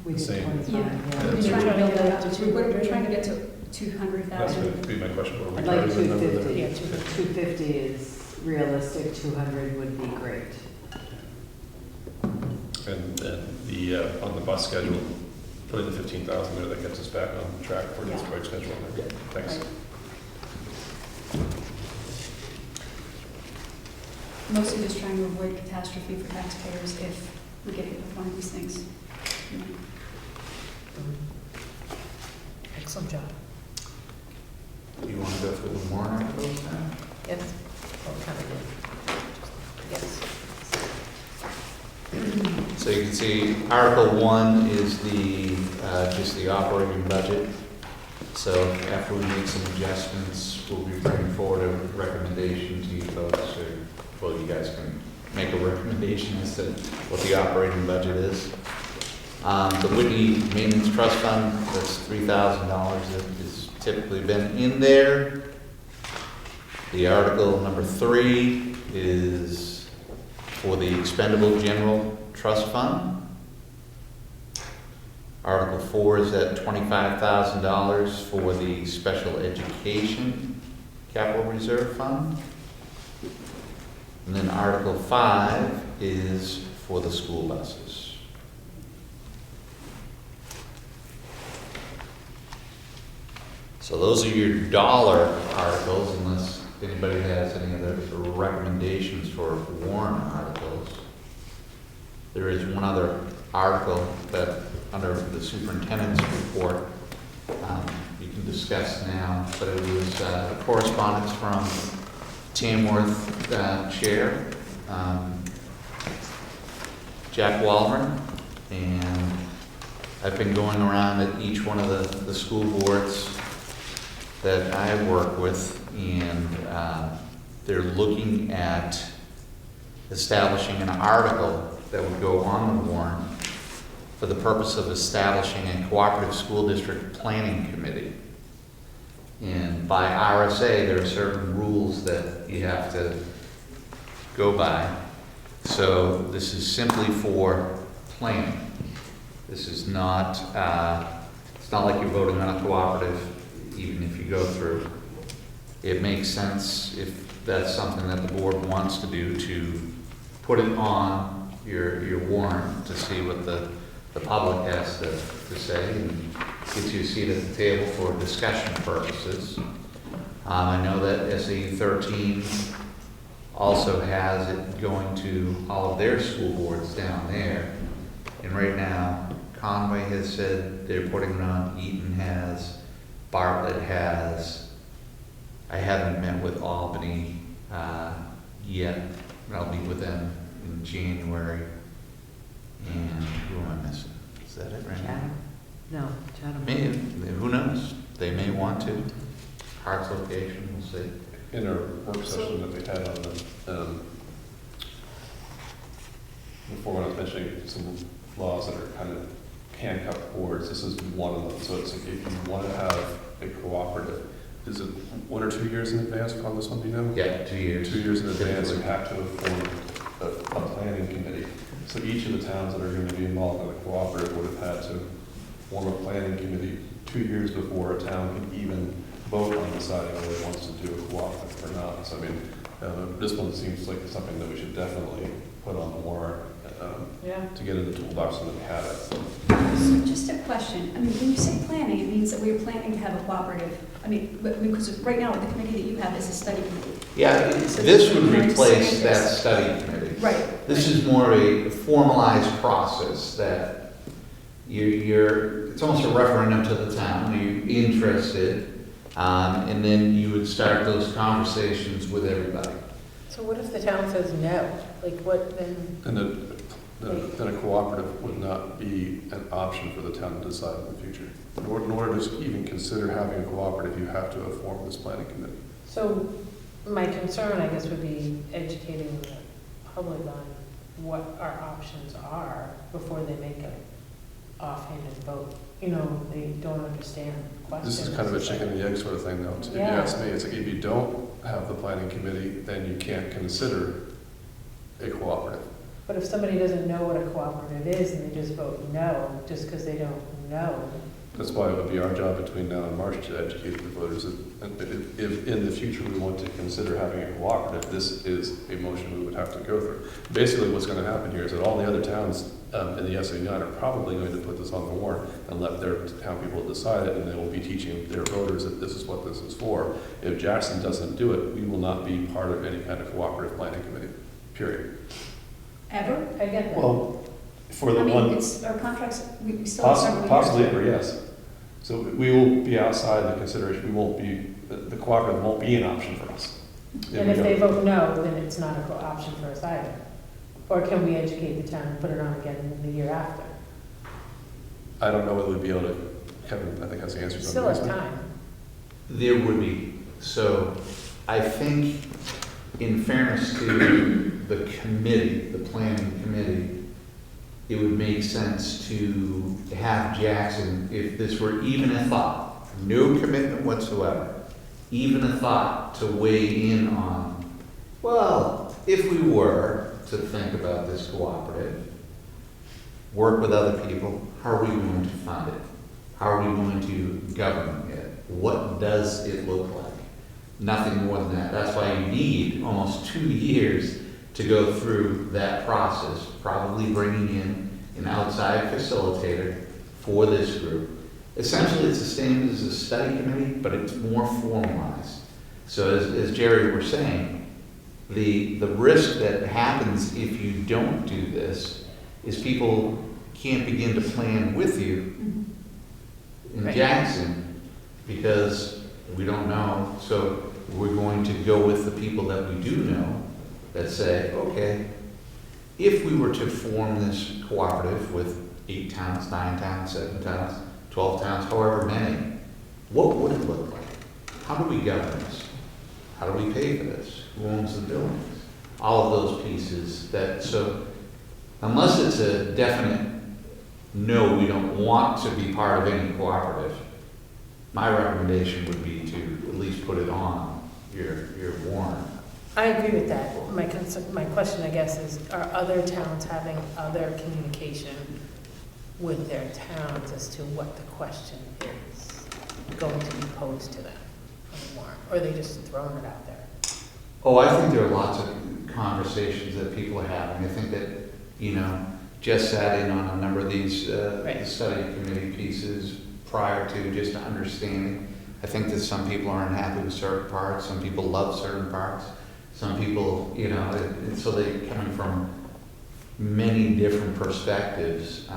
S9: We
S4: The
S9: did
S4: same.
S9: 25,
S2: Yeah.
S9: yeah.
S2: We're
S3: You're
S2: trying to
S3: trying to
S2: build
S3: get
S2: that
S3: up
S2: up.
S3: to
S2: We're
S3: 200?
S2: trying to get to
S4: That's
S2: 200,000.
S4: going to be my question, what are we
S9: I'd like
S4: targeting the number
S9: 250.
S4: there?
S3: Yeah, 250.
S9: 250 is realistic, 200 would be great.
S4: And then the, on the bus schedule, putting the 15,000 there, that gets us back on track for this
S2: Yeah.
S4: right schedule. Thanks.
S2: Right. Mostly just trying to avoid catastrophe for taxpayers if we get hit with one of these things. You know.
S3: Excellent job.
S1: Do you want to go through the warrant articles now?
S3: Yes. Well, kind of did. Yes.
S1: So you can see Article 1 is the, just the operating budget. So after we make some adjustments, we'll be bringing forward a recommendation to you folks, or, well, you guys can make a recommendation as to what the operating budget is. The Whitney Maintenance Trust Fund, that's $3,000 that has typically been in there. The Article number 3 is for the Expendable General Trust Fund. Article 4 is at $25,000 for the Special Education Capital Reserve Fund. And then Article 5 is for the school buses. So those are your dollar articles, unless anybody has any other recommendations for warrant articles. There is one other article that, under the superintendent's report, you can discuss now, but it was correspondence from Tamworth Chair, Jack Waldron, and I've been going around at each one of the school boards that I work with, and they're looking at establishing an article that would go on the warrant for the purpose of establishing a cooperative school district planning committee. And by RSA, there are certain rules that you have to go by. So this is simply for planning. This is not, it's not like you're voting on a cooperative, even if you go through. It makes sense, if that's something that the board wants to do, to put it on your warrant to see what the public has to say, and get you a seat at the table for discussion purposes. I know that SAU 13 also has it going to all of their school boards down there. And right now, Conway has said they're putting it on, Eaton has, Bartlett has. I haven't met with Albany yet. I'll meet with them in January. And who am I missing? Is that it right now?
S9: Chatham? No, Chatham.
S1: Maybe, who knows? They may want to. Hart's location, we'll see.
S4: In our work session that we had on the, before, when I was mentioning some laws that are kind of handcuffed boards, this is one of them. So it's like, if you want to have a cooperative, is it 1 or 2 years in advance on this one, do you know?
S1: Yeah, 2 years.
S4: 2 years in advance, you have to have formed a planning committee. So each of the towns that are going to be involved in a cooperative would have had to form a planning committee 2 years before a town can even vote on deciding whether it wants to do a cooperative or not. So I mean, this one seems like something that we should definitely put on the warrant
S3: Yeah.
S4: to get in the toolbox so that we have it.
S2: So just a question, I mean, when you say planning, it means that we're planning to have a cooperative, I mean, because right now, the committee that you have is a study committee.
S1: Yeah, this would replace that study committee.
S2: Right.
S1: This is more a formalized process that it's almost a referendum to the town. Are you interested? And then you would start those conversations with everybody.
S3: So what if the town says no? Like what then?
S4: And then a cooperative would not be an option for the town to decide in the future. In order to even consider having a cooperative, you have to have formed this planning committee.
S3: So my concern, I guess, would be educating the public on what our options are before they make an offhanded vote. You know, they don't understand questions.
S4: This is kind of a chicken and the egg sort of thing, though. If you
S3: Yeah.
S4: ask me, it's like if you don't have the planning committee, then you can't consider a cooperative.
S3: But if somebody doesn't know what a cooperative is and they just vote no, just because they don't know,
S4: That's why it would be our job between now and March to educate the voters. If in the future we want to consider having a cooperative, this is a motion we would have to go through. Basically, what's going to happen here is that all the other towns in the SAU are probably going to put this on the warrant and let their town people decide it, and they will be teaching their voters that this is what this is for. If Jackson doesn't do it, we will not be part of any kind of cooperative planning committee, period.
S2: Ever?
S3: I get that.
S4: Well, for
S2: I
S4: the
S2: mean,
S4: one,
S2: it's, our contracts, we still have several years.
S4: possibly ever, yes. So we will be outside the consideration, we won't be, the cooperative won't be an option for us.
S3: And if they vote no, then it's not an option for us either. Or can we educate the town and put it on again the year after?
S4: I don't know whether we'd be able to, Kevin, I think has the answers on
S3: Still
S4: this.
S3: has time.
S1: There would be. So I think, in fairness to the committee, the planning committee, it would make sense to have Jackson, if this were even a thought, no commitment whatsoever, even a thought to weigh in on, well, if we were to think about this cooperative, work with other people, how are we going to fund it? How are we going to govern it? What does it look like? Nothing more than that. That's why you need almost 2 years to go through that process, probably bringing in an outside facilitator for this group. Essentially, it's the same as a study committee, but it's more formalized. So as Jerry was saying, the risk that happens if you don't do this is people can't begin to plan with you in
S3: Right.
S1: Jackson because we don't know. So we're going to go with the people that we do know that say, okay, if we were to form this cooperative with 8 towns, 9 towns, 7 towns, 12 towns, however many, what would it look like? How do we govern this? How do we pay for this? Who owns the buildings? All of those pieces so unless it's a definite no, we don't want to be part of any cooperative, my recommendation would be to at least put it on your warrant.
S3: I agree with that. My question, I guess, is are other towns having other communication with their towns as to what the question is going to be posed to them on the warrant? Or are they just throwing it out there?
S1: Oh, I think there are lots of conversations that people are having. I think that, Jess sat in on a number of these
S3: Right.
S1: study committee pieces prior to just understanding. I think that some people are unhappy with certain parts, some people love certain parts, some people, so they're coming from many different perspectives.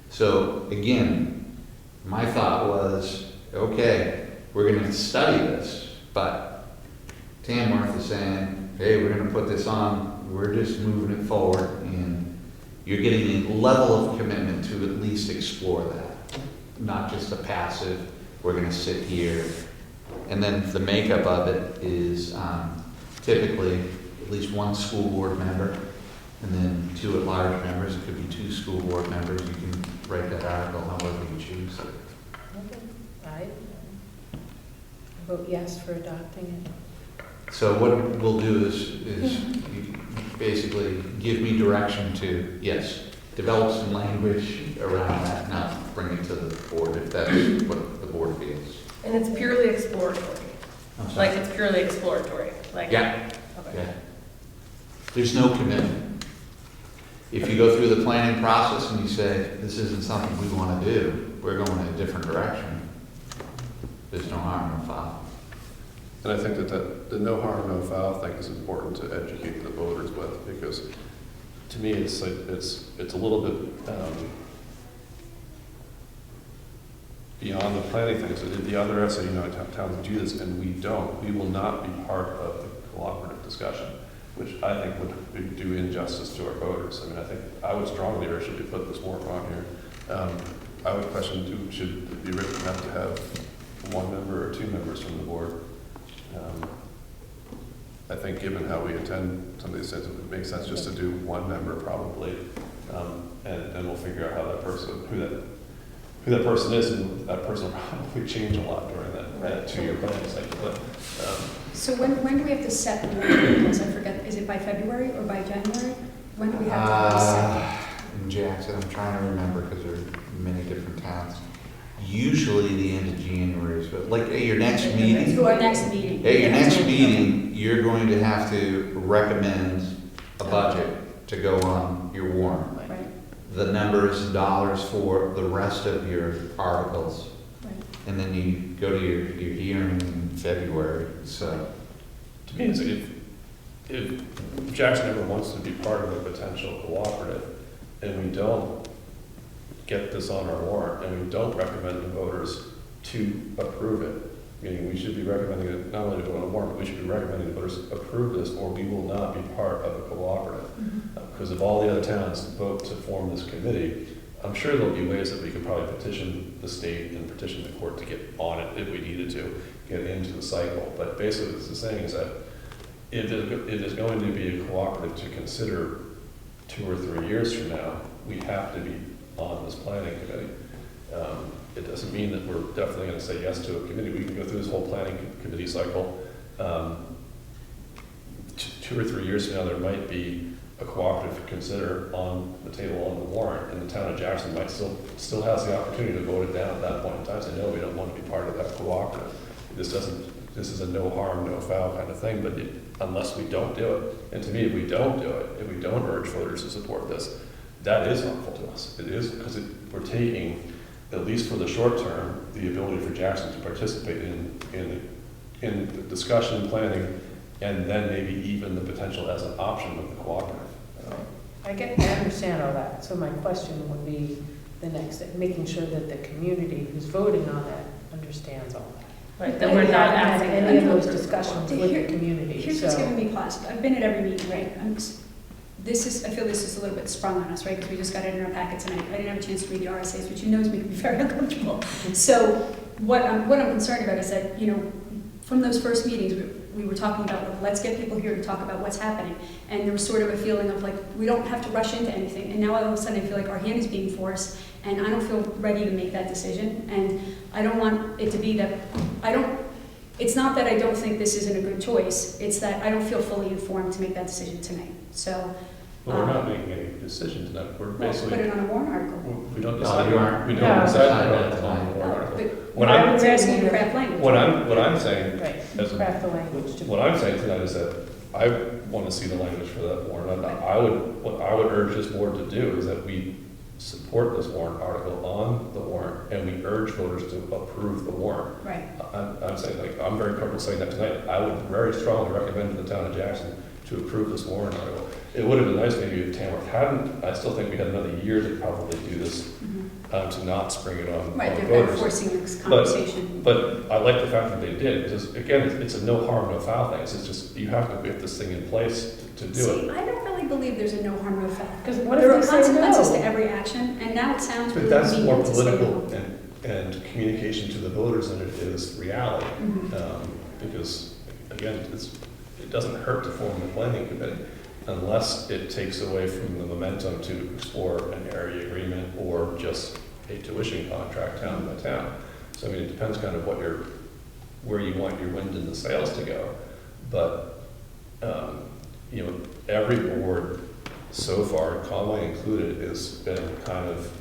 S1: So again, my thought was, okay, we're going to study this, but Tamworth is saying, hey, we're going to put this on, we're just moving it forward, and you're getting a level of commitment to at least explore that, not just a passive, we're going to sit here. And then the makeup of it is typically at least 1 school board member, and then 2 at-large members. It could be 2 school board members. You can write that article however you choose.
S3: Okay. vote yes for adopting it.
S1: So what we'll do is you basically give me direction to, yes, develop some language around that, not bring it to the board if that's what the board feels.
S6: And it's purely exploratory,
S1: I'm sorry.
S6: like it's purely exploratory, like.
S1: Yeah,
S6: Okay.
S1: yeah. There's no commitment. If you go through the planning process and you say, this isn't something we want to do, we're going in a different direction, there's no harm, no foul.
S4: And I think that the no harm, no foul thing is important to educate the voters with, because to me, it's like, it's a little bit beyond the planning thing. So the other SAU towns do this, and we don't. We will not be part of the cooperative discussion, which I think would do injustice to our voters. I mean, I would strongly urge that we put this warrant on here. I would question, should it be written enough to have one member or two members from the board? I think given how we attend some of these things, it would make sense just to do one member probably, and then we'll figure out how that person, who that person is, and that person will probably change a lot during that 2-year planning cycle. But
S2: So when do we have to set the warrant articles? I forget, is it by February or by January? When do we have to set?
S1: In Jackson, I'm trying to remember because there are many different towns. Usually the end of January, but like at your next meeting.
S2: To our next meeting.
S1: At your next meeting, you're going to have to recommend a budget to go on your warrant.
S2: Right,
S1: The numbers and dollars for the rest of your articles.
S2: right.
S1: And then you go to your hearing in February, so.
S4: to me, it's like if Jackson ever wants to be part of a potential cooperative, and we don't get this on our warrant, and we don't recommend the voters to approve it, meaning we should be recommending it not only to go on a warrant, but we should be recommending the voters approve this, or we will not be part of a cooperative. Because if all the other towns vote to form this committee, I'm sure there'll be ways that we could probably petition the state and petition the court to get on it if we needed to, get into the cycle. But basically what this is saying is that if there's going to be a cooperative to consider 2 or 3 years from now, we have to be on this planning committee. It doesn't mean that we're definitely going to say yes to a committee. We can go through this whole planning committee cycle. 2 or 3 years from now, there might be a cooperative to consider on the table on the warrant, and the town of Jackson might still has the opportunity to vote it down at that point in time. Say, no, we don't want to be part of that cooperative. This is a no harm, no foul kind of thing, but unless we don't do it, and to me, if we don't do it, if we don't urge voters to support this, that is harmful to us. It is, because we're taking, at least for the short term, the ability for Jackson to participate in the discussion, planning, and then maybe even the potential as an option of the cooperative.
S3: I understand all that, so my question would be the next, making sure that the community who's voting on it understands all that.
S6: Right, that we're not
S3: We haven't
S6: asking.
S3: had any of those discussions with the community,
S2: Here's what's
S3: so.
S2: giving me pause. I've been at every meeting, right? I feel this is a little bit sprung on us, right? Because we just got it in our packets and I didn't have a chance to read the RSAs, which you know is making me very uncomfortable. So what I'm concerned about is that, from those first meetings, we were talking about, like, let's get people here to talk about what's happening. And there was sort of a feeling of like, we don't have to rush into anything. And now all of a sudden I feel like our hand is being forced and I don't feel ready to make that decision. And I don't want it to be that, it's not that I don't think this isn't a good choice. It's that I don't feel fully informed to make that decision tonight. So.
S4: But we're not making any decision tonight. We're
S2: Well,
S4: basically.
S2: put it on a warrant article.
S4: We don't
S1: No,
S4: decide.
S1: you aren't.
S4: We
S3: No.
S4: don't decide
S1: No.
S4: on the warrant article.
S2: But
S4: What
S2: I
S4: I'm,
S2: was asking you to craft language.
S4: what I'm saying,
S3: Right,
S4: as a-
S3: craft the language to.
S4: what I'm saying tonight is that I want to see the language for that warrant. What I would urge this board to do is that we support this warrant article on the warrant, and we urge voters to approve the warrant.
S2: Right.
S4: I'm saying, like, I'm very comfortable saying that tonight. I would very strongly recommend to the town of Jackson to approve this warrant article. It would have been nice maybe if Tamworth hadn't. I still think we had another year to probably do this, to not spring it on
S2: Right, they're
S4: voters.
S2: forcing this conversation.
S4: But I like the fact that they did, because again, it's a no harm, no foul thing. It's just, you have to get this thing in place to do
S2: See,
S4: it.
S2: I don't really believe there's a no harm, no foul.
S3: Because what
S2: There are
S3: if they say
S2: consequences to
S3: no?
S2: every action, and now it sounds really
S4: But that's more
S2: convenient to say no.
S4: political and communication to the voters than it is reality.
S2: Mhm.
S4: Because again, it doesn't hurt to form the planning committee unless it takes away from the momentum to explore an area agreement or just a tuition contract town by town. So I mean, it depends kind of what your where you want your wind and the sails to go. But, you know, every board so far, Conway included, has been kind of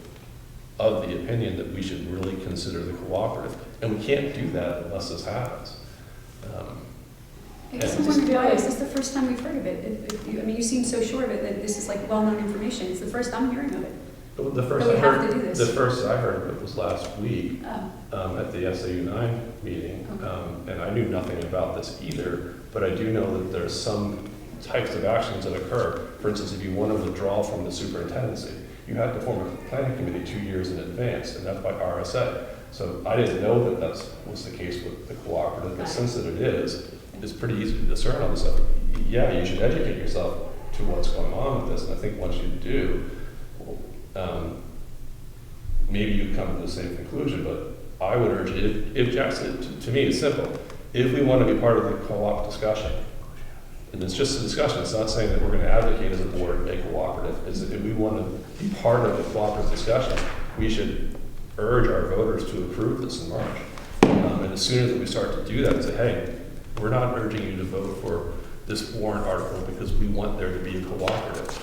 S4: the opinion that we should really consider the cooperative. And we can't do that unless this happens.
S2: I guess I'm wondering why, is this the first time we've heard of it? I mean, you seem so sure of it that this is like well-known information. It's the first I'm hearing of it.
S4: The first
S2: But we
S4: I
S2: have
S4: heard,
S2: to do this.
S4: the first I heard of it was last week
S2: Oh,
S4: at the SAU 9 meeting.
S2: Okay.
S4: And I knew nothing about this either, but I do know that there's some types of actions that occur. For instance, if you want to withdraw from the superintendency, you have to form a planning committee 2 years in advance, and that's by RSA. So I didn't know that was the case with the cooperative, but since that it is, it's pretty easy to discern all this stuff. Yeah, you should educate yourself to what's going on with this, and I think once you do, maybe you come to the same conclusion, but I would urge you, if Jackson, to me, it's simple. If we want to be part of the co-op discussion, and it's just a discussion, it's not saying that we're going to advocate as a board a cooperative, it's that if we want to be part of the cooperative discussion, we should urge our voters to approve this in March. And as soon as we start to do that, say, hey, we're not urging you to vote for this warrant article because we want there to be a cooperative.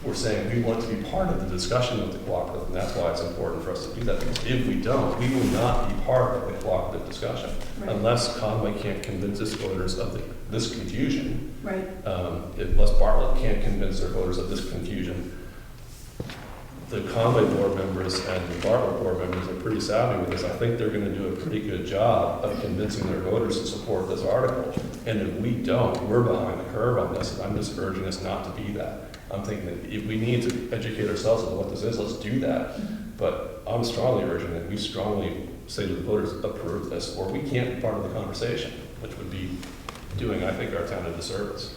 S4: We're saying we want to be part of the discussion with the cooperative, and that's why it's important for us to do that. Because if we don't, we will not be part of the cooperative discussion
S2: Right.
S4: unless Conway can't convince its voters of this confusion.
S2: right.
S4: Unless Bartlett can't convince their voters of this confusion. The Conway board members and the Bartlett board members are pretty savvy with this. I think they're going to do a pretty good job of convincing their voters to support this article. And if we don't, we're behind the curve on this. And I'm just urging us not to be that. I'm thinking that if we need to educate ourselves on what this is, let's do that. But I'm strongly urging that we strongly say to the voters, approve this, or we can't be part of the conversation, which would be doing, I think, our town a disservice.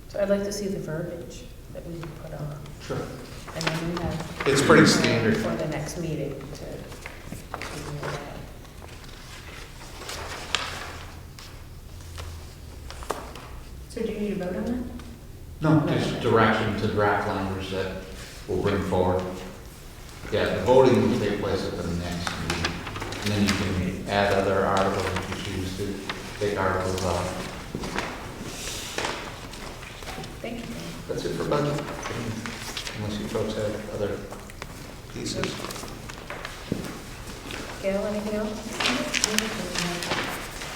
S3: So I'd like to see the verbiage that we put on.
S1: Sure.
S3: And then we have.
S1: It's pretty standard.
S3: For the next meeting to review that.
S2: So do you need a vote on that?
S1: No, just direction to draft language that we'll bring forward. Yeah, the voting will take place at the next meeting. And then you can add other articles if you choose to take articles off.
S3: Thank you.
S1: That's it for budget. Unless you folks have other pieces.
S3: Gail, anything else?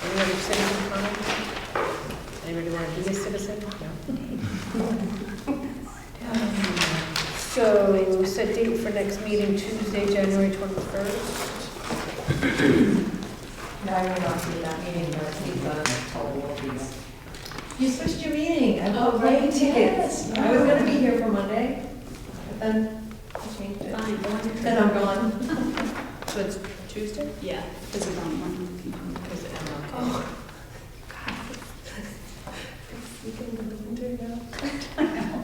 S3: Any other citizen comments? Anybody want to be a citizen? No. So, set date for next meeting, Tuesday, January 21st.
S10: No, I will not be at that meeting, but he's told you switched your meeting. I bought plane tickets. I was gonna be here for Monday, but then I changed it.
S2: Fine, go on.
S10: Then I'm gone.
S3: So it's Tuesday?
S2: Yeah, this is on one.
S3: Because of MLK.
S10: Oh, God. You can do now. I know.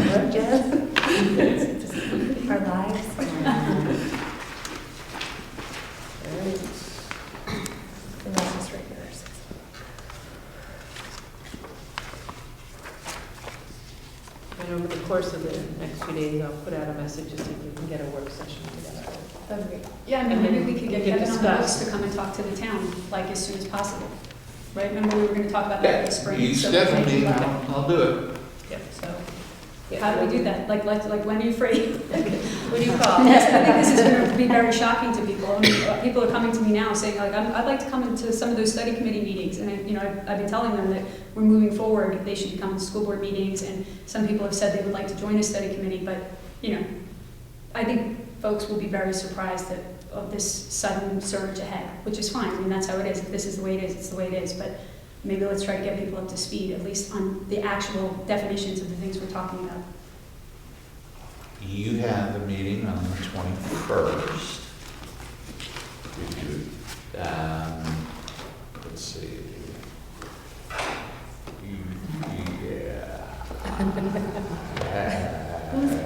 S10: What, Jess? Our lives.
S3: And that's just regular. And over the course of the next few days, I'll put out a message to see if we can get a work session together.
S2: That'd be great. Yeah, I mean,
S3: And
S2: maybe
S3: then
S2: we could get
S3: we can
S2: Kevin on the
S3: discuss.
S2: books to come and talk to the town, like, as soon as possible. Right, remember we were gonna talk about that in the spring?
S1: You
S2: so
S1: schedule
S2: maybe
S1: me,
S2: like-
S1: I'll do it.
S3: Yep.
S2: So, how do we do that? Like, when are you free?
S3: What do you call?
S2: Yes, I think this is going to be very shocking to people. I mean, people are coming to me now saying, like, I'd like to come into some of those study committee meetings. And, I've been telling them that we're moving forward. They should be coming to school board meetings. And some people have said they would like to join a study committee. But, I think folks will be very surprised of this sudden surge ahead, which is fine. I mean, that's how it is. If this is the way it is, it's the way it is. But maybe let's try to get people up to speed, at least on the actual definitions of the things we're talking about.
S1: You have a meeting on the 21st. Let's see.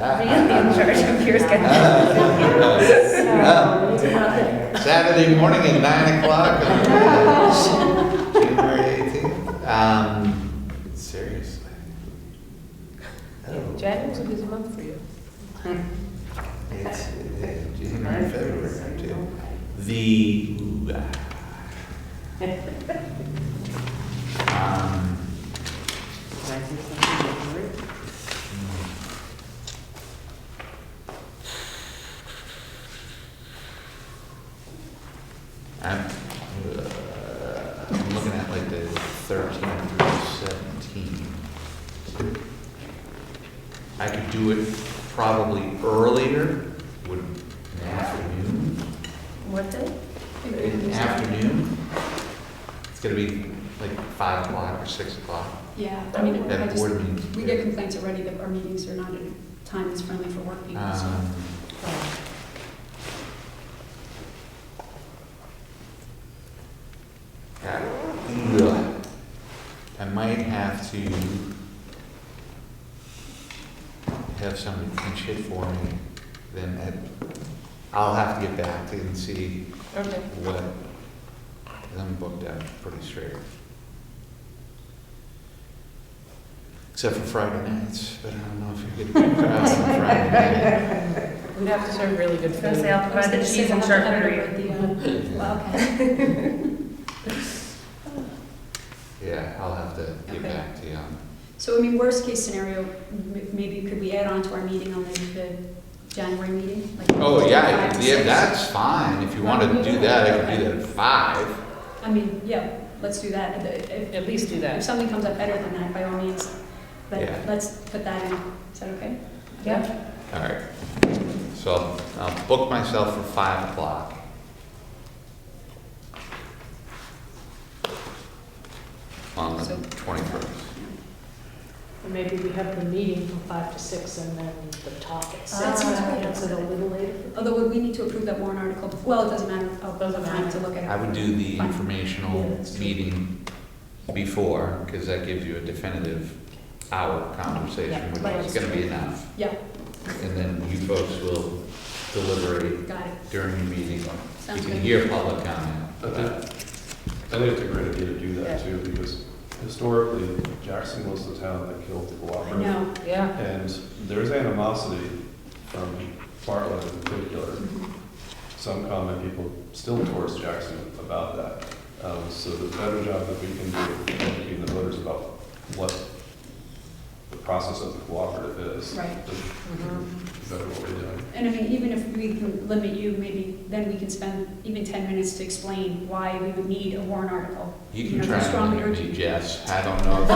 S3: Really in charge of your
S1: Saturday morning at 9 o'clock. January 18th. Seriously. Oh.
S3: January's a busy month for you.
S1: It's January, February too.
S9: Can I say something, Lori?
S1: I'm looking at like the 13 through 17. I could do it probably earlier, would an afternoon.
S6: What day?
S1: In afternoon. It's gonna be like 5 o'clock or 6 o'clock.
S2: Yeah, I mean, I
S1: That
S2: just,
S1: board meeting.
S2: we get complaints already that our meetings are not at a time that's friendly for work people, so.
S1: Yeah. I might have to have somebody pinch it for me, then I'll have to get back to you and see
S6: Okay.
S1: what, 'cause I'm booked out pretty straight. Except for Friday nights, but I don't know if you get a good crowd on Friday night.
S6: We'd have to serve really good
S3: I was
S6: food.
S3: gonna say, I'll
S2: I was
S3: provide the
S2: gonna say
S3: cheese and
S2: we'll have to have it
S3: charcuterie.
S2: over at the, Wildcat.
S1: Yeah, I'll have to get
S2: Okay.
S1: back to you on.
S2: So, I mean, worst case scenario, maybe could we add on to our meeting on the January meeting? Like,
S1: Oh, yeah,
S2: 5 to
S1: yeah,
S2: 6?
S1: that's fine. If you want to do that, I can do that at 5.
S2: I mean, yeah, let's do that. If
S6: At least do
S2: if
S6: that.
S2: something comes up better than that, by all means, but
S1: Yeah.
S2: let's put that in. Is that okay?
S6: Yeah.
S1: All right. So I'll book myself for 5 o'clock. On the
S2: So-
S1: 21st.
S7: And maybe we have the meeting from 5 to 6 and then the talk at 6.
S2: That sounds great.
S7: Is it a little later?
S2: Although, would we need to approve that warrant article? Well, it doesn't matter. I'll
S6: Doesn't
S2: have time
S6: matter.
S2: to look at it.
S1: I would do the
S2: Fine.
S1: informational
S2: Yeah, that's true.
S1: meeting before, because that gives you a definitive hour conversation,
S2: Yeah,
S1: which
S2: right.
S1: is going to be enough.
S2: Yeah,
S1: And then you folks will deliberate
S2: got it.
S1: during the meeting.
S2: Sounds
S1: You can
S2: good.
S1: hear public comment.
S4: I think it's a great idea to do that too, because historically, Jackson was the town that killed the
S2: I
S4: cooperative.
S2: know.
S6: Yeah.
S4: And there's animosity from Bartlett in particular. Some common people still towards Jackson about that. So the better job that we can do of educating the voters about what the process of the cooperative is,
S2: Right.
S4: the better what we're doing.
S2: And I mean, even if we can limit you, maybe then we can spend even 10 minutes to explain why we would need a warrant article.
S1: You
S2: You
S1: can
S2: know,
S1: try
S2: the
S1: and
S2: strong
S1: limit me,
S2: urgent-
S1: Jess. I don't know if you...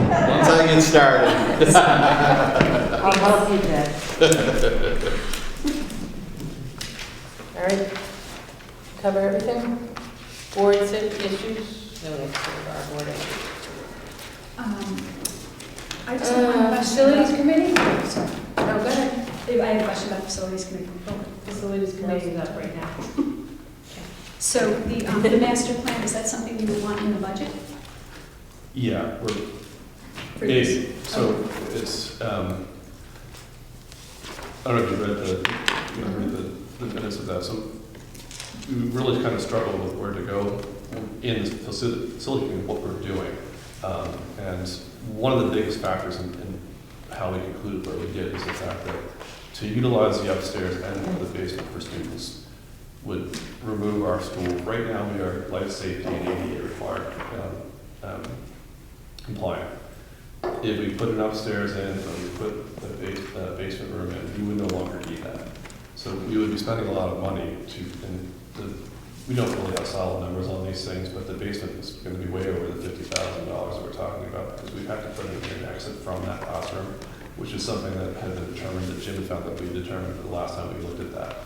S1: Once I get started.
S9: I'll help you, Deb.
S6: All right. Cover everything? Board issues? No, that's sort of our board issues.
S2: I just have one question.
S6: Facilities
S2: about-
S6: committee?
S2: Sorry.
S6: No, go ahead.
S2: I have a question about the facilities committee.
S7: Facilities committee is up right now.
S2: So the master plan, is that something you would want in the budget?
S4: Yeah, we're
S2: for this?
S4: maybe. So it's, I don't know if you read the minutes of that. So we really kind of struggled with where to go in the facility and what we're doing. And one of the biggest factors in how we concluded where we did is the fact that to utilize the upstairs and the basement for students would remove our school. Right now, we are life safety and ADA required, compliant. If we put an upstairs in, or we put the basement room in, we would no longer need that. So we would be spending a lot of money we don't really have solid numbers on these things, but the basement is going to be way over the $50,000 that we're talking about, because we've had to put in an exit from that classroom, which is something that had been determined, that Jim found that we determined the last time we looked at that.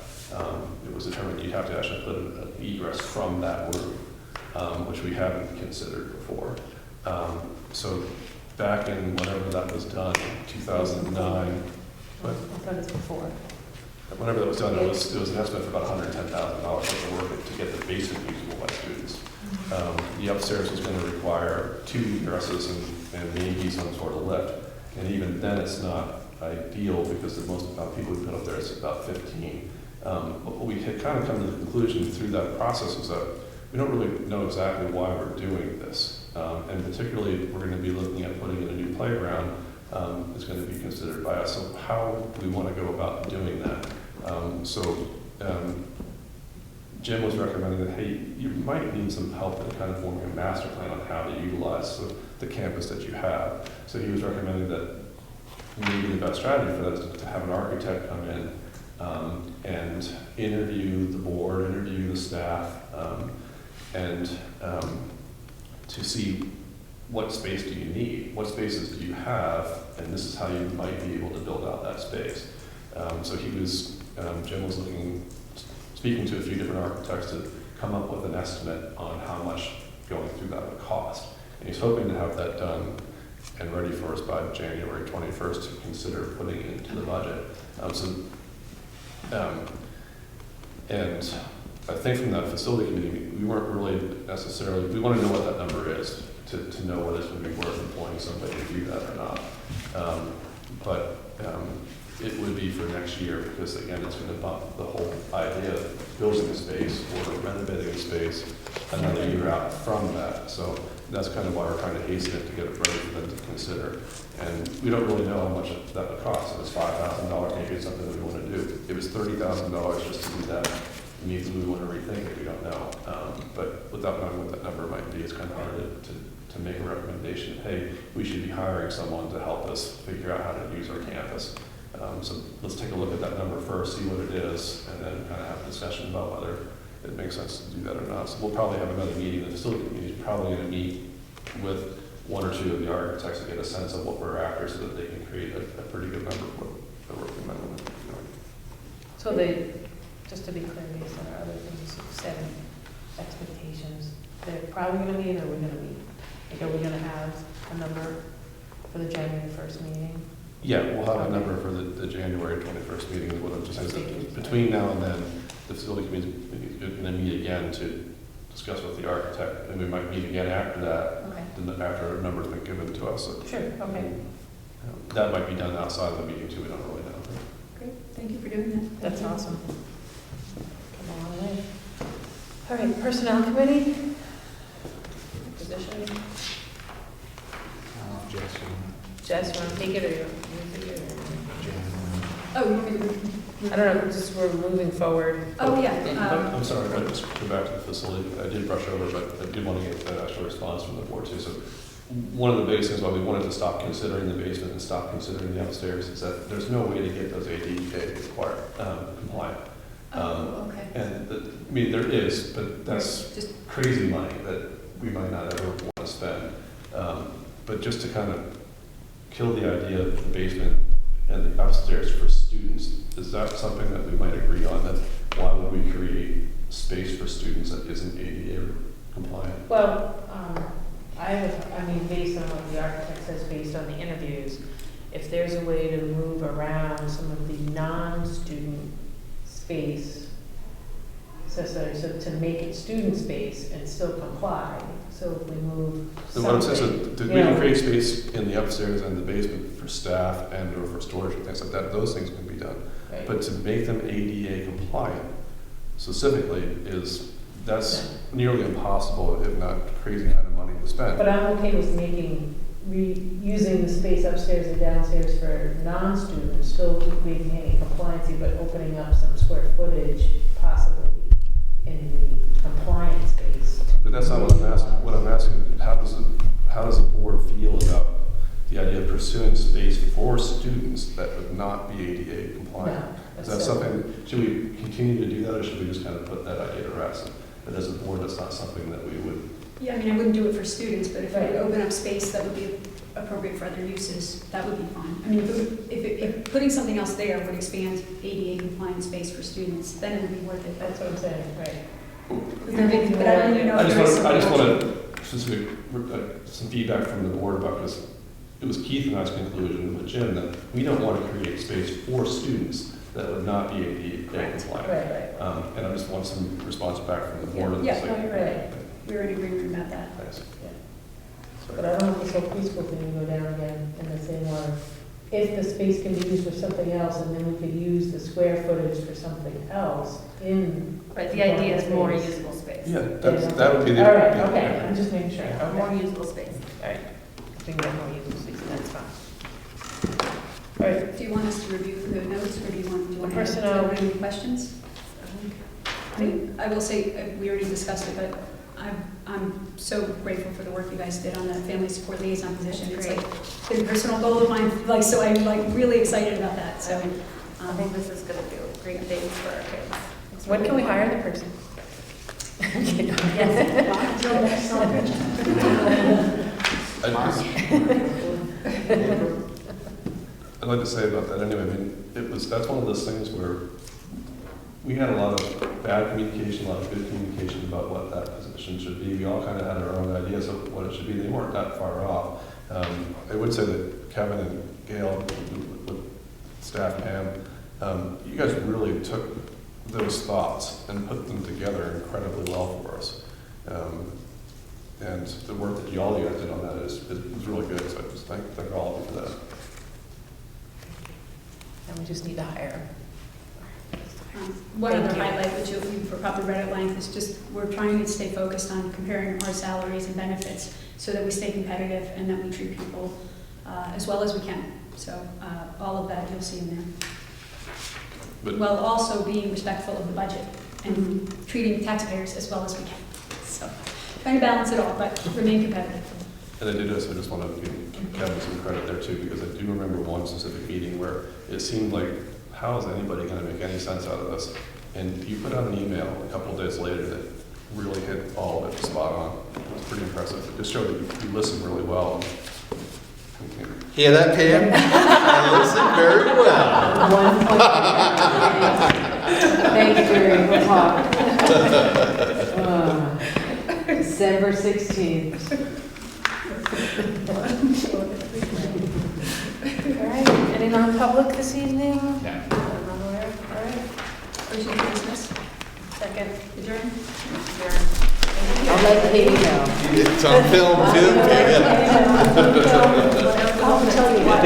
S4: It was determined that you'd have to actually put an egress from that room, which we haven't considered before. So back in whenever that was done, 2009,
S3: I thought it was before.
S4: whenever that was done, it was an estimate for about $110,000 worth of work to get the basement usable by students. The upstairs was going to require 2 egresses and maybe some sort of lift. And even then, it's not ideal because the most amount of people we put up there is about 15. But we had kind of come to the conclusion through that process is that we don't really know exactly why we're doing this. And particularly, we're going to be looking at putting in a new playground is going to be considered by us. So how we want to go about doing that. Jim was recommending that, hey, you might need some help in kind of forming a master plan on how to utilize the campus that you have. So he was recommending that maybe the best strategy for that is to have an architect come in and interview the board, interview the staff, and to see what space do you need, what spaces do you have, and this is how you might be able to build out that space. So he was, Jim was speaking to a few different architects to come up with an estimate on how much going through that would cost. And he's hoping to have that done and ready for us by January 21st to consider putting it into the budget. And I think from that facility committee, we weren't really necessarily, we want to know what that number is to know whether it's going to be worth employing somebody to do that or not. But it would be for next year because, again, it's going to bump the whole idea of building a space or renovating a space another year out from that. So that's kind of why we're trying to hasten it to get it ready for them to consider. And we don't really know how much that would cost. If it's $5,000, maybe it's something that we want to do. If it was $30,000 just to do that, maybe we want to rethink it. We don't know. But without knowing what that number might be, it's kind of hard to make a recommendation. Hey, we should be hiring someone to help us figure out how to use our campus. So let's take a look at that number first, see what it is, and then kind of have a discussion about whether it makes sense to do that or not. So we'll probably have another meeting. The facility committee is probably going to meet with one or two of the architects to get a sense of what we're after so that they can create a pretty good number for the work amendment.
S3: So they, just to be clear, based on our other things, setting expectations, they're probably going to meet, or we're going to meet? Like, are we going to have a number for the January 1st meeting?
S4: Yeah, we'll have a number for the January 21st meeting. Is what I'm just saying. Between now and then, the facility committee is going to meet again to discuss with the architect, and we might meet again after that,
S3: Okay.
S4: after a number's been given to us. So,
S3: Sure, okay.
S4: that might be done outside of the meeting too. We don't really know.
S2: Great, thank you for doing that.
S3: That's awesome. Come a long way. All right, Personnel Committee? Position? Jess, you want to take it, or you want to take it?
S2: Oh, you want me to?
S3: I don't know, just we're moving forward.
S2: Oh, yeah.
S4: I'm sorry, I just go back to the facility. I did brush over, but I did want to get an actual response from the board too. So one of the biggest things why we wanted to stop considering the basement and stop considering the upstairs is that there's no way to get those ADA required, compliant.
S2: Okay.
S4: And I mean, there is, but that's
S2: Just
S4: crazy money that we might not ever want to spend. But just to kind of kill the idea of the basement and the upstairs for students, is that something that we might agree on? That why would we create space for students that isn't ADA compliant?
S3: Well, I mean, based on what the architect says, based on the interviews, if there's a way to move around some of the non-student space, so to make it student space and still comply, so if we move
S4: So what I'm saying
S3: something,
S4: is that we can create space in the upstairs and the basement for staff and or for storage and things like that. Those things can be done.
S3: right?
S4: But to make them ADA compliant specifically that's nearly impossible, if not crazy kind of money to spend.
S3: But I'm okay with using the space upstairs and downstairs for non-students, still maintaining compliancy, but opening up some square footage possibly in the compliant space.
S4: But that's not what I'm asking. What I'm asking is how does the board feel about the idea of pursuing space for students that would not be ADA compliant? Is that something, should we continue to do that, or should we just kind of put that idea to rest? But as a board, that's not something that we would.
S2: Yeah, I mean, I wouldn't do it for students, but if we
S3: Right.
S2: could open up space that would be appropriate for other uses, that would be fine. I mean, if putting something else there would expand ADA compliant space for students, then it would be worth it.
S3: That's what I'm saying, right.
S2: But I don't even know
S4: I
S2: if
S4: just
S2: there is
S4: want
S2: something.
S4: some feedback from the board about this. It was Keith and I's conclusion with Jim that we don't want to create space for students that would not be ADA compliant.
S3: Right.
S4: And I just want some response back from the board.
S2: Yeah,
S4: It's
S2: no,
S4: like-
S2: you're right. We're in agreement about that.
S4: Thanks.
S3: But I don't want this whole preschool thing to go down again in the same way. If the space can be used for something else, and then we could use the square footage for something else in.
S11: But the idea is more
S3: space.
S11: usable space.
S4: Yeah, that would be the.
S3: All right,
S4: yeah.
S3: okay, I'm just making sure. Okay.
S11: More usable space.
S3: All right, if we can get more usable space, that's fine. All right,
S2: Do you want us to review the notes, or do you want to
S3: Personnel.
S2: have any questions? I will say, we already discussed it, but I'm so grateful for the work you guys did on the family support liaison position. It's like been a personal goal of mine, like, so I'm like really excited about that, so.
S5: I think this is gonna do great things for our kids. It's
S3: When
S5: really
S3: can we
S5: fun.
S3: hire the person?
S4: I'd like to say about that anyway, I mean, that's one of those things where we had a lot of bad communication, a lot of good communication about what that position should be. We all kind of had our own ideas of what it should be. They weren't that far off. I would say that Kevin and Gail, with staff Pam, you guys really took those thoughts and put them together incredibly well for us. And the work that all you guys did on that is really good, so I just thank all of you for that.
S3: And we just need to hire.
S2: One
S3: Thank
S2: other
S3: you.
S2: highlight, which you've probably read at length, is just we're trying to stay focused on comparing our salaries and benefits so that we stay competitive and that we treat people as well as we can. So all of that you'll see in there.
S4: But-
S2: While also being respectful of the budget and treating taxpayers as well as we can. So trying to balance it all, but remain competitive.
S4: And I did also just want to give Kevin some credit there too, because I do remember one specific meeting where it seemed like, how is anybody going to make any sense out of this? And you put out an email a couple of days later that really hit all of it spot on. It was pretty impressive. It just showed that you listened really well.
S1: Hear that, Pam? I listen very well.
S9: One point. Thank you, Jerry, we'll talk. December 16th.
S3: All right, any non-public this evening?
S1: Yeah.
S3: I'm aware. All right,
S2: Motion to dismiss,
S3: second.
S2: adjourn.
S9: I'll let Katie know.
S1: It's on film too, Pam.
S7: I'll tell you what.